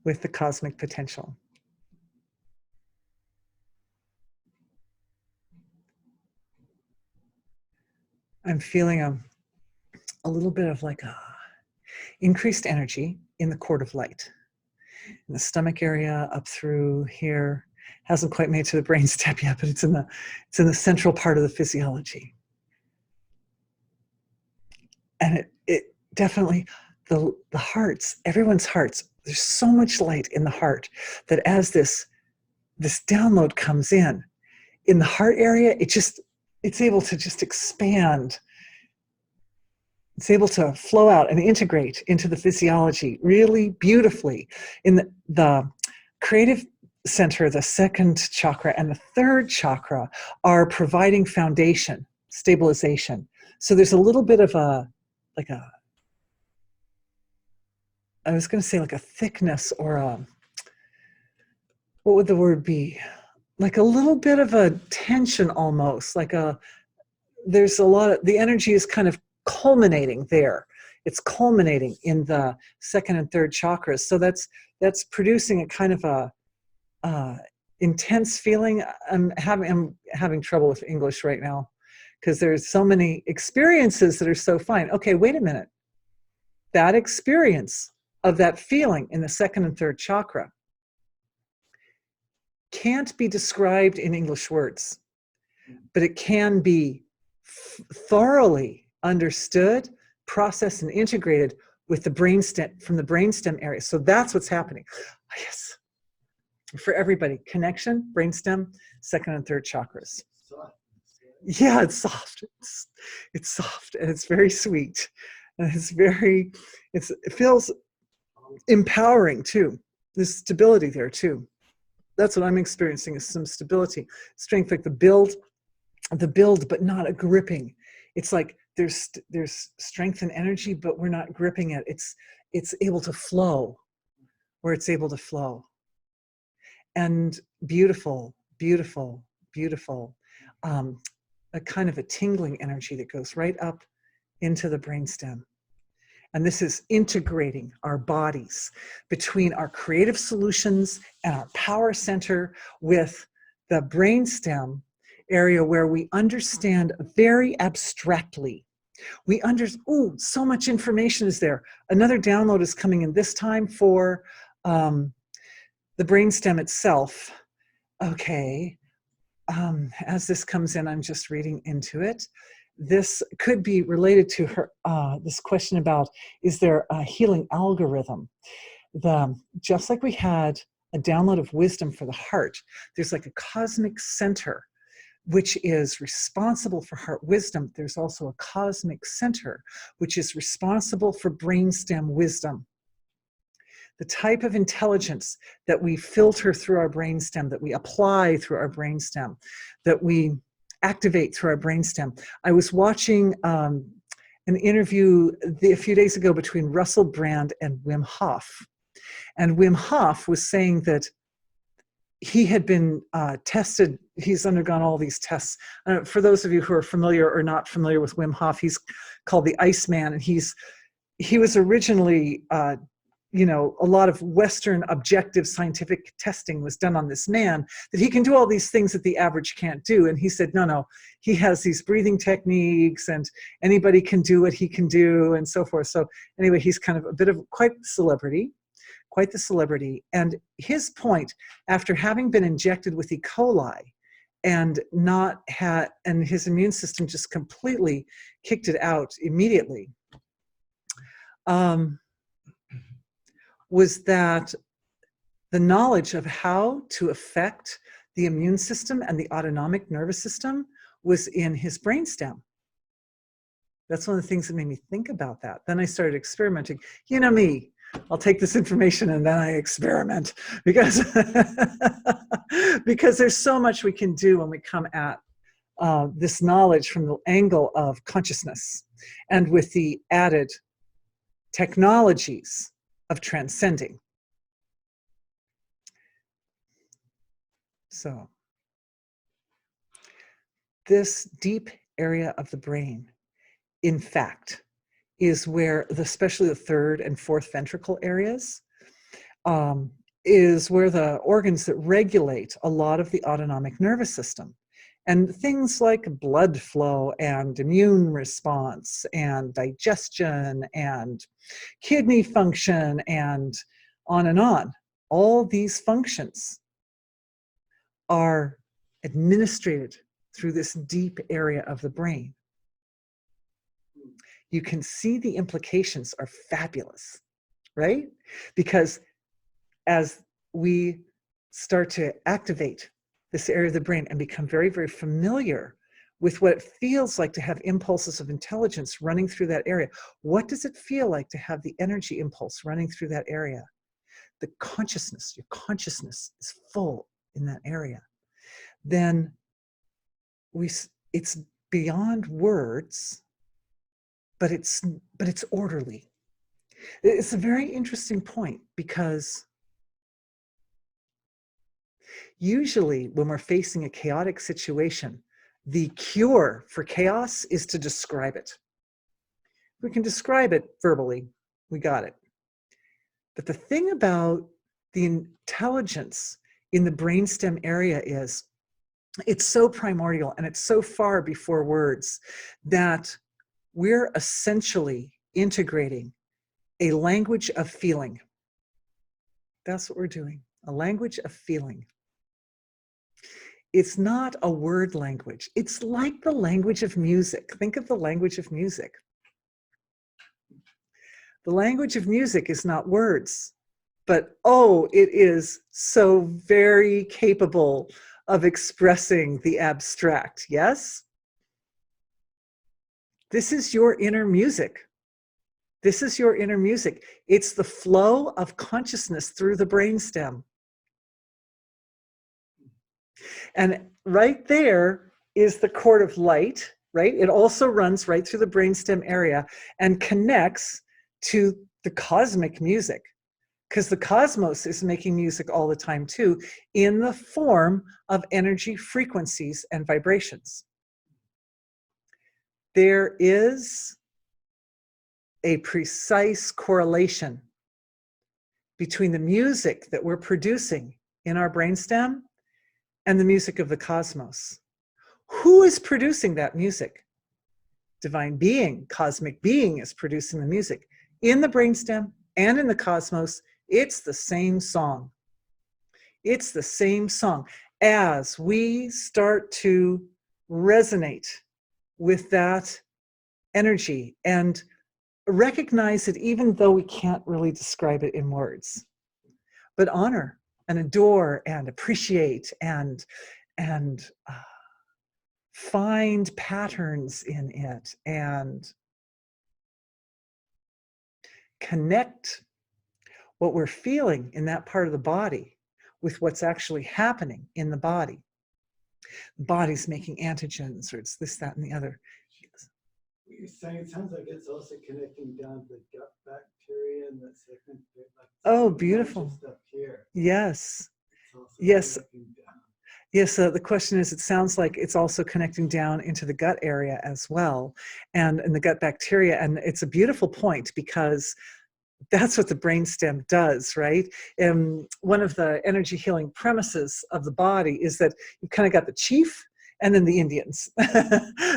with the cosmic potential. I'm feeling a little bit of like increased energy in the cord of light, in the stomach area, up through here. Hasn't quite made it to the brainstem yet, but it's in the central part of the physiology. And it definitely, the hearts, everyone's hearts, there's so much light in the heart that as this download comes in the heart area, it's able to just expand. It's able to flow out and integrate into the physiology really beautifully. In the creative center, the second chakra and the third chakra are providing foundation, stabilization. So there's a little bit of I was going to say like a thickness or what would the word be? Like a little bit of a tension almost, there's a lot of, the energy is kind of culminating there. It's culminating in the second and third chakras. So that's producing a kind of a intense feeling. I'm having trouble with English right now because there's so many experiences that are so fine. Okay, wait a minute. That experience of that feeling in the second and third chakra can't be described in English words, but it can be thoroughly understood, processed, and integrated with the brainstem, from the brainstem area. So that's what's happening. Yes. For everybody, connection, brainstem, second and third chakras. Yeah, it's soft. It's soft and it's very sweet. And it feels empowering too. There's stability there too. That's what I'm experiencing, is some stability, strength, like the build, but not a gripping. It's like there's strength and energy, but we're not gripping it. It's able to flow, where it's able to flow. And beautiful, beautiful, beautiful, a kind of a tingling energy that goes right up into the brainstem. And this is integrating our bodies between our creative solutions and our power center with the brainstem area, where we understand very abstractly So much information is there. Another download is coming in this time for the brainstem itself. Okay, as this comes in, I'm just reading into it. This could be related to her, this question about, is there a healing algorithm? Just like we had a download of wisdom for the heart, there's like a cosmic center which is responsible for heart wisdom. There's also a cosmic center which is responsible for brainstem wisdom. The type of intelligence that we filter through our brainstem, that we apply through our brainstem, that we activate through our brainstem. I was watching an interview a few days ago between Russell Brand and Wim Hof. And Wim Hof was saying that he had been tested. He's undergone all these tests. For those of you who are familiar or not familiar with Wim Hof, he's called the Iceman, and he was originally, a lot of Western objective scientific testing was done on this man, that he can do all these things that the average can't do. And he said, no, he has these breathing techniques, and anybody can do what he can do, and so forth. So anyway, he's kind of a bit of quite the celebrity. And his point, after having been injected with E. coli and and his immune system just completely kicked it out immediately, was that the knowledge of how to affect the immune system and the autonomic nervous system was in his brainstem. That's one of the things that made me think about that. Then I started experimenting. You know me, I'll take this information and then I experiment, because because there's so much we can do when we come at this knowledge from the angle of consciousness, and with the added technologies of transcending. So this deep area of the brain, in fact, is where especially the third and fourth ventricle areas, is where the organs that regulate a lot of the autonomic nervous system. And things like blood flow and immune response and digestion and kidney function and on, all these functions are administrated through this deep area of the brain. You can see the implications are fabulous, right? Because as we start to activate this area of the brain and become very, very familiar with what it feels like to have impulses of intelligence running through that area, what does it feel like to have the energy impulse running through that area? The consciousness, your consciousness is full in that area. Then it's beyond words, but it's orderly. It's a very interesting point, because usually when we're facing a chaotic situation, the cure for chaos is to describe it. We can describe it verbally, we got it. But the thing about the intelligence in the brainstem area is it's so primordial and it's so far before words that we're essentially integrating a language of feeling. That's what we're doing, a language of feeling. It's not a word language. It's like the language of music. Think of the language of music. The language of music is not words, but it is so very capable of expressing the abstract, yes? This is your inner music. This is your inner music. It's the flow of consciousness through the brainstem. And right there is the cord of light, right? It also runs right through the brainstem area and connects to the cosmic music, because the cosmos is making music all the time too, in the form of energy frequencies and vibrations. There is a precise correlation between the music that we're producing in our brainstem and the music of the cosmos. Who is producing that music? divine being, cosmic being is producing the music. In the brainstem and in the cosmos, it's the same song. It's the same song. As we start to resonate with that energy and recognize it, even though we can't really describe it in words, but honor and adore and appreciate and find patterns in it and connect what we're feeling in that part of the body with what's actually happening in the body. The body's making antigens, or it's this, that, and the other. What you're saying, it sounds like it's also connecting down to the gut bacteria and the second bit. Like Oh, beautiful. just up here. Yes. It's also Yes. connecting down. Yes, the question is, it sounds like it's also connecting down into the gut area as well, and the gut bacteria. And it's a beautiful point, because that's what the brainstem does, right? One of the energy healing premises of the body is that you've kind of got the chief and then the Indians.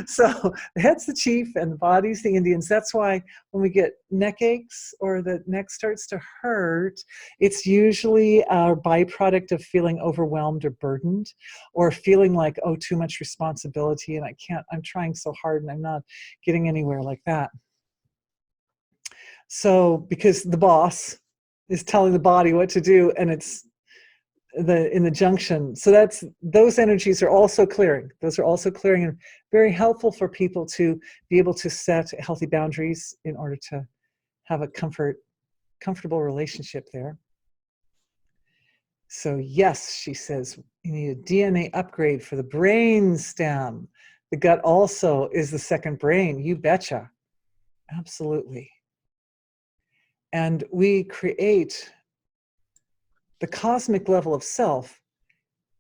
So the head's the chief and the body's the Indians. That's why when we get neck aches or the neck starts to hurt, it's usually a byproduct of feeling overwhelmed or burdened, or feeling like, oh, too much responsibility and I'm trying so hard and I'm not getting anywhere, like that. So because the boss is telling the body what to do, and it's in the junction. So those energies are also clearing. Those are also clearing, and very helpful for people to be able to set healthy boundaries in order to have a comfortable relationship there. So yes, she says, you need a DNA upgrade for the brain stem. The gut also is the second brain. You betcha. Absolutely. And we create the cosmic level of self,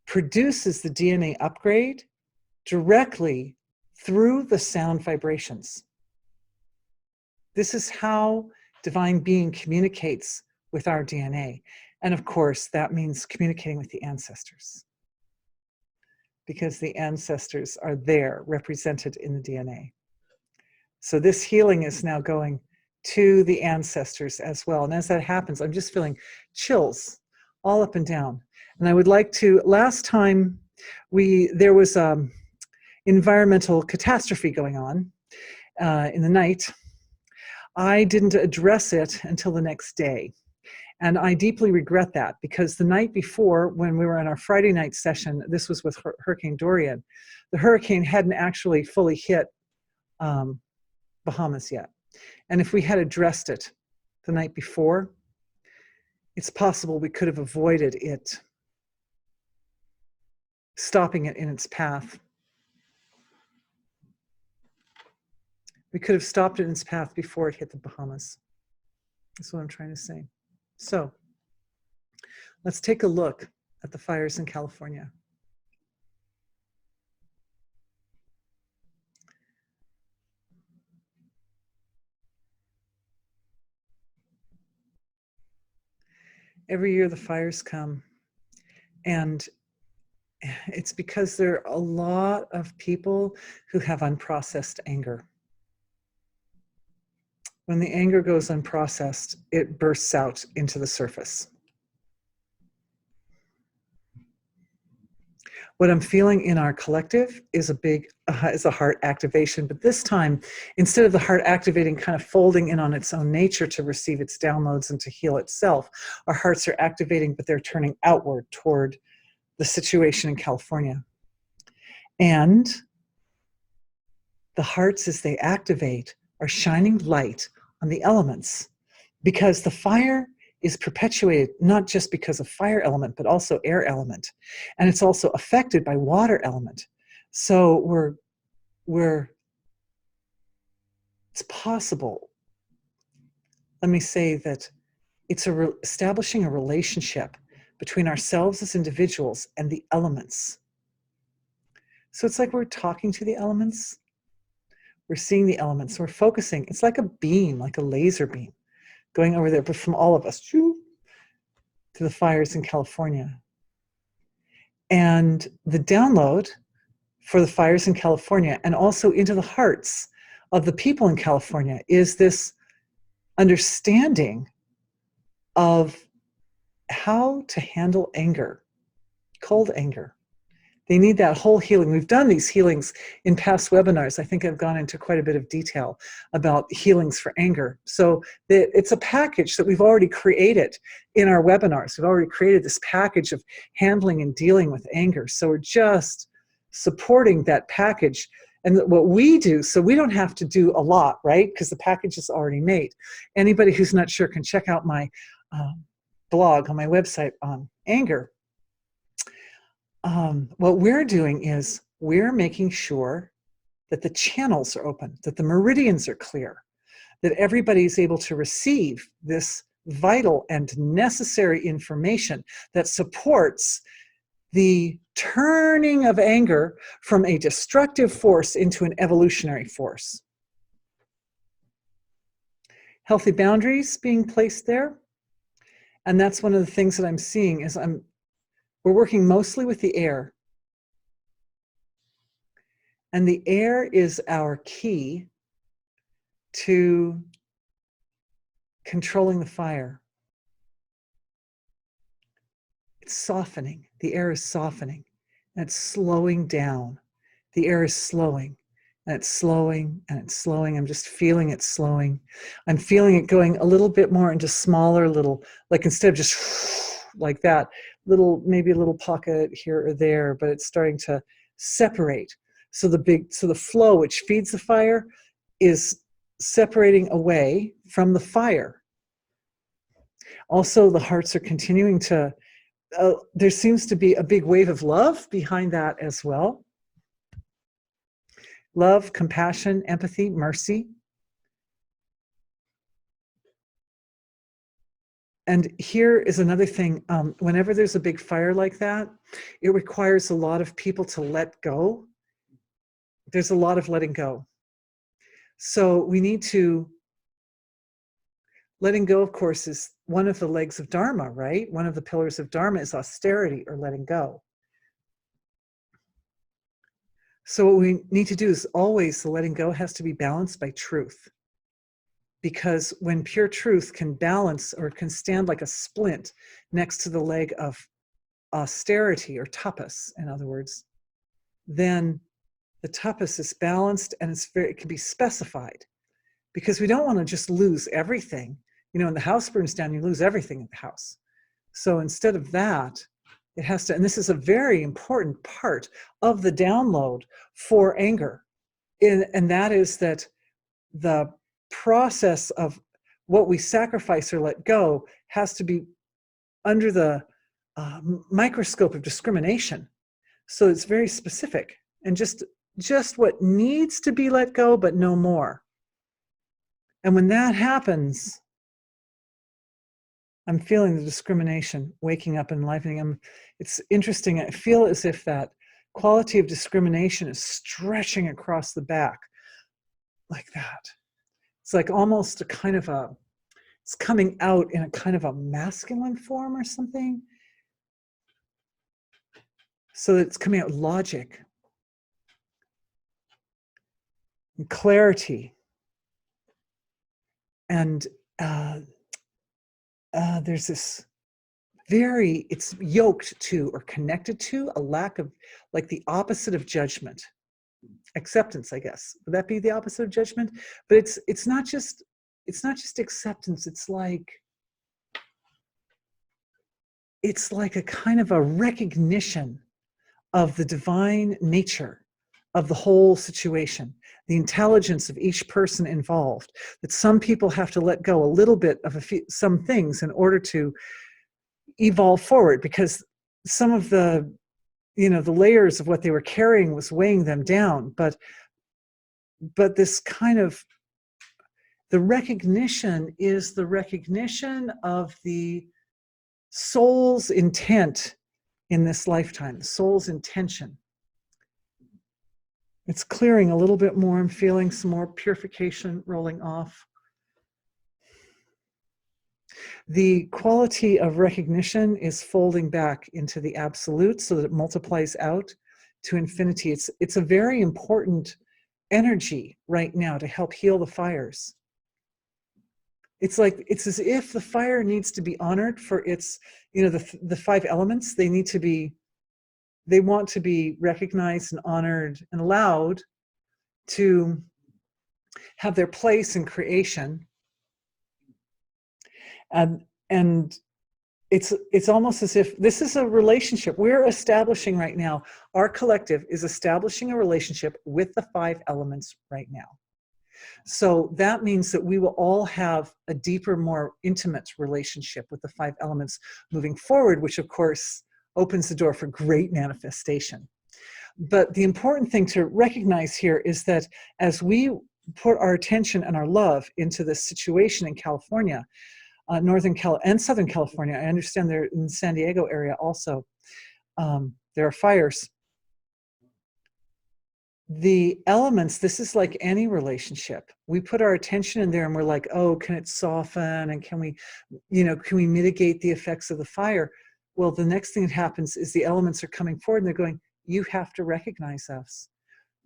produces the DNA upgrade directly through the sound vibrations. This is how divine being communicates with our DNA. And of course, that means communicating with the ancestors, because the ancestors are there represented in the DNA. So this healing is now going to the ancestors as well. And as that happens, I'm just feeling chills all up and down. And I would like to, last time there was environmental catastrophe going on in the night. I didn't address it until the next day. And I deeply regret that, because the night before, when we were on our Friday night session, this was with Hurricane Dorian, the hurricane hadn't actually fully hit Bahamas yet. And if we had addressed it the night before, it's possible we could have avoided it, stopping it in its path. We could have stopped it in its path before it hit the Bahamas. That's what I'm trying to say. So let's take a look at the fires in California. Every year the fires come, and it's because there are a lot of people who have unprocessed anger. When the anger goes unprocessed, it bursts out into the surface. What I'm feeling in our collective is a heart activation, but this time, instead of the heart activating, kind of folding in on its own nature to receive its downloads and to heal itself, our hearts are activating, but they're turning outward toward the situation in California. And the hearts, as they activate, are shining light on the elements, because the fire is perpetuated not just because of fire element, but also air element. And it's also affected by water element. So it's possible, let me say that it's establishing a relationship between ourselves as individuals and the elements. So it's like we're talking to the elements, we're seeing the elements, we're focusing. It's like a beam, like a laser beam going over there, but from all of us to the fires in California. And the download for the fires in California, and also into the hearts of the people in California is this understanding of how to handle anger, cold anger. They need that whole healing. We've done these healings in past webinars. I think I've gone into quite a bit of detail about healings for anger. So it's a package that we've already created in our webinars. We've already created this package of handling and dealing with anger. So we're just supporting that package. And what we do, so we don't have to do a lot, right? Because the package is already made. Anybody who's not sure can check out my blog on my website on anger. What we're doing is we're making sure that the channels are open, that the meridians are clear, that everybody is able to receive this vital and necessary information that supports the turning of anger from a destructive force into an evolutionary force. Healthy boundaries being placed there. And that's one of the things that I'm seeing is we're working mostly with the air. And the air is our key to controlling the fire. It's softening. The air is softening. And it's slowing down. The air is slowing. And it's slowing and it's slowing. I'm just feeling it slowing. I'm feeling it going a little bit more into smaller little, like instead of just like that, maybe a little pocket here or there, but it's starting to separate. So the flow which feeds the fire is separating away from the fire. Also, the hearts are continuing to, there seems to be a big wave of love behind that as well. Love, compassion, empathy, mercy. And here is another thing. Whenever there's a big fire like that, it requires a lot of people to let go. There's a lot of letting go. So we need to, letting go, of course, is one of the legs of Dharma, right? One of the pillars of Dharma is austerity or letting go. So what we need to do is always, the letting go has to be balanced by truth. Because when pure truth can balance or can stand like a splint next to the leg of austerity or tapas, in other words, then the tapas is balanced and it can be specified. Because we don't want to just lose everything. You know, when the house burns down, you lose everything in the house. So instead of that, it has to, and this is a very important part of the download for anger. And that is that the process of what we sacrifice or let go has to be under the microscope of discrimination. So it's very specific and just what needs to be let go, but no more. And when that happens, I'm feeling the discrimination waking up and enlivening. It's interesting. I feel as if that quality of discrimination is stretching across the back like that. It's like almost a kind of it's coming out in a kind of a masculine form or something. So it's coming out logic and clarity. And there's this it's yoked to or connected to a lack of, like the opposite of judgment. Acceptance, I guess. Would that be the opposite of judgment? But it's not just acceptance. It's like a kind of a recognition of the divine nature of the whole situation, the intelligence of each person involved, that some people have to let go a little bit of some things in order to evolve forward, because some of the layers of what they were carrying was weighing them down. But this kind of, the recognition is the recognition of the soul's intent in this lifetime, the soul's intention. It's clearing a little bit more. I'm feeling some more purification rolling off. The quality of recognition is folding back into the absolute so that it multiplies out to infinity. It's a very important energy right now to help heal the fires. It's like, it's as if the fire needs to be honored for its, the five elements. They want to be recognized and honored and allowed to have their place in creation. And it's almost as if this is a relationship we're establishing right now. Our collective is establishing a relationship with the five elements right now. So that means that we will all have a deeper, more intimate relationship with the five elements moving forward, which of course opens the door for great manifestation. But the important thing to recognize here is that as we put our attention and our love into this situation in California, Northern and Southern California, I understand they're in the San Diego area also, there are fires. The elements, this is like any relationship. We put our attention in there and we're like, oh, can it soften? And can we mitigate the effects of the fire? Well, the next thing that happens is the elements are coming forward and they're going, you have to recognize us.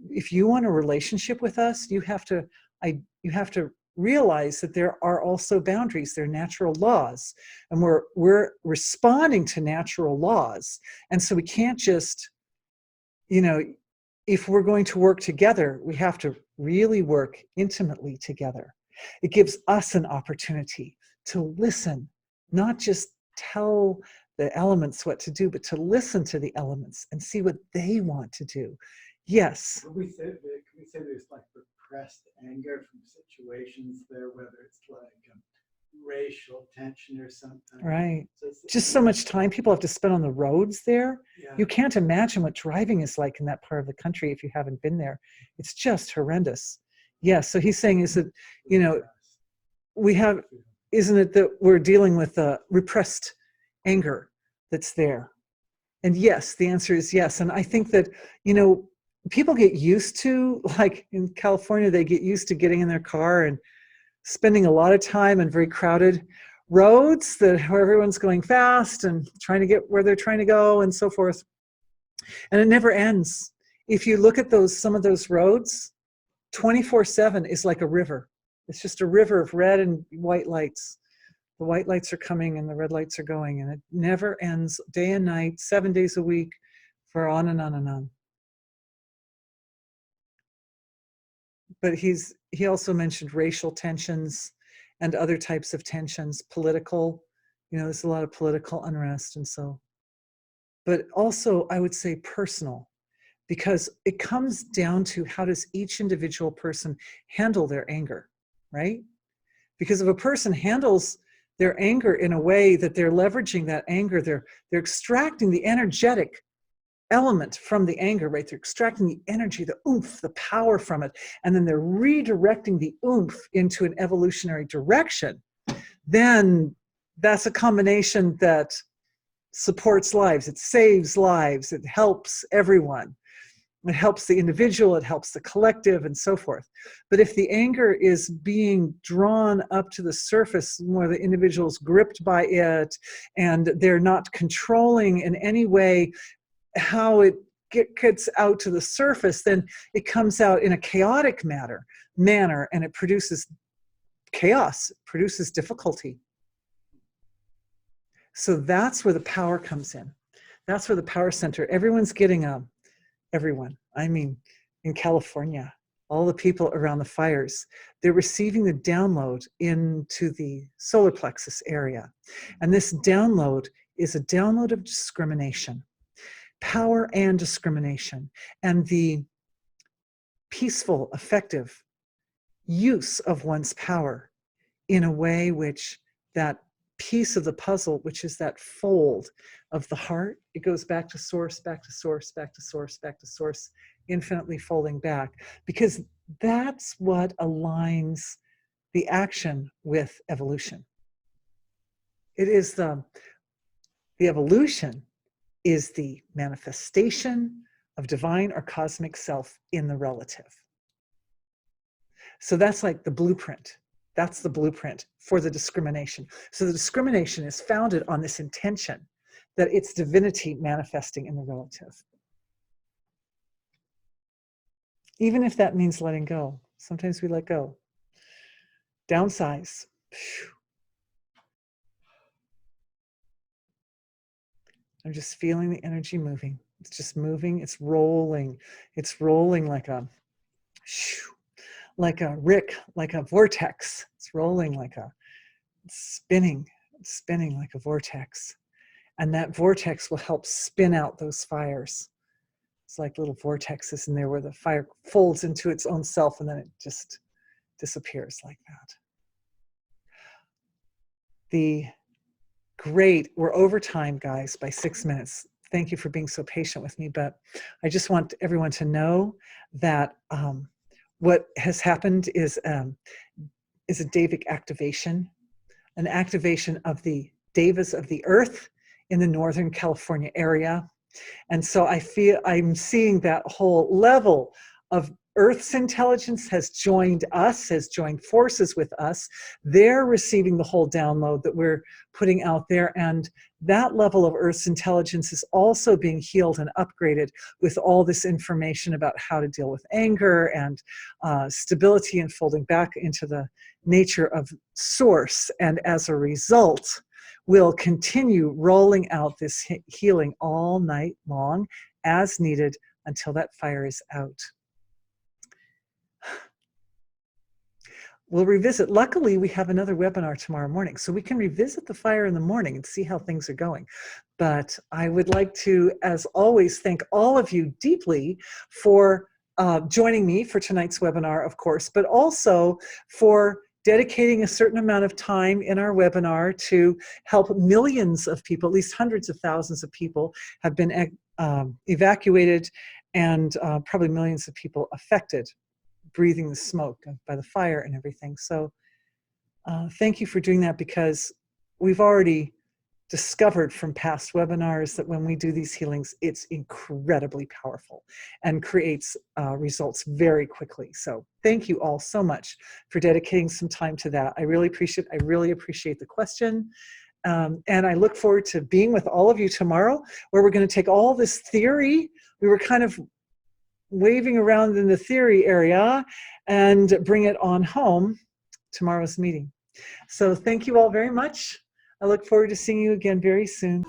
If you want a relationship with us, you have to realize that there are also boundaries. There are natural laws, and we're responding to natural laws. And so we can't just, if we're going to work together, we have to really work intimately together. It gives us an opportunity to listen, not just tell the elements what to do, but to listen to the elements and see what they want to do. Yes. Can we say there's like repressed anger from situations there, whether it's like racial tension or something? Right. Just so much time people have to spend on the roads there. Yeah. You can't imagine what driving is like in that part of the country if you haven't been there. It's just horrendous. Yes. So he's saying is that, isn't it that we're dealing with repressed anger that's there? And yes, the answer is yes. And I think that, people get used to, like in California, they get used to getting in their car and spending a lot of time on very crowded roads where everyone's going fast and trying to get where they're trying to go and so forth. And it never ends. If you look at some of those roads, 24/7 is like a river. It's just a river of red and white lights. The white lights are coming and the red lights are going, and it never ends, day and night, 7 days a week, for on and on and on. But he also mentioned racial tensions and other types of tensions, political, there's a lot of political unrest and so. But also, I would say personal, because it comes down to how does each individual person handle their anger, right? Because if a person handles their anger in a way that they're leveraging that anger, they're extracting the energetic element from the anger, right? They're extracting the energy, the oomph, the power from it, and then they're redirecting the oomph into an evolutionary direction. Then that's a combination that supports lives. It saves lives. It helps everyone. It helps the individual, it helps the collective, and so forth. But if the anger is being drawn up to the surface where the individual's gripped by it and they're not controlling in any way how it gets out to the surface, then it comes out in a chaotic manner, and it produces chaos, it produces difficulty. So that's where the power comes in. That's where the power center, everyone's getting everyone, I mean, in California, all the people around the fires, they're receiving the download into the solar plexus area. And this download is a download of discrimination, power and discrimination, and the peaceful, effective use of one's power in a way which that piece of the puzzle, which is that fold of the heart, it goes back to source, back to source, back to source, back to source, infinitely folding back, because that's what aligns the action with evolution. It is the evolution is the manifestation of divine or cosmic self in the relative. So that's like the blueprint. That's the blueprint for the discrimination. So the discrimination is founded on this intention that it's divinity manifesting in the relative. even if that means letting go. Sometimes we let go. Downsize. I'm just feeling the energy moving. It's just moving. It's rolling. It's rolling like a like a vortex. It's rolling like a spinning like a vortex. And that vortex will help spin out those fires. It's like little vortexes in there where the fire folds into its own self and then it just disappears like that. We're over time, guys, by 6 minutes. Thank you for being so patient with me, but I just want everyone to know that what has happened is a Davic activation, an activation of the Devas of the earth in the Northern California area. And so I'm seeing that whole level of Earth's intelligence has joined us, has joined forces with us. They're receiving the whole download that we're putting out there. And that level of Earth's intelligence is also being healed and upgraded with all this information about how to deal with anger and stability and folding back into the nature of source. And as a result, we'll continue rolling out this healing all night long as needed until that fire is out. We'll revisit. Luckily, we have another webinar tomorrow morning, so we can revisit the fire in the morning and see how things are going. But I would like to, as always, thank all of you deeply for joining me for tonight's webinar, of course, but also for dedicating a certain amount of time in our webinar to help millions of people, at least hundreds of thousands of people have been evacuated and probably millions of people affected, breathing the smoke by the fire and everything. So thank you for doing that, because we've already discovered from past webinars that when we do these healings, it's incredibly powerful and creates results very quickly. So thank you all so much for dedicating some time to that. I really appreciate the question. And I look forward to being with all of you tomorrow, where we're going to take all this theory. We were kind of waving around in the theory area and bring it on home tomorrow's meeting. So thank you all very much. I look forward to seeing you again very soon.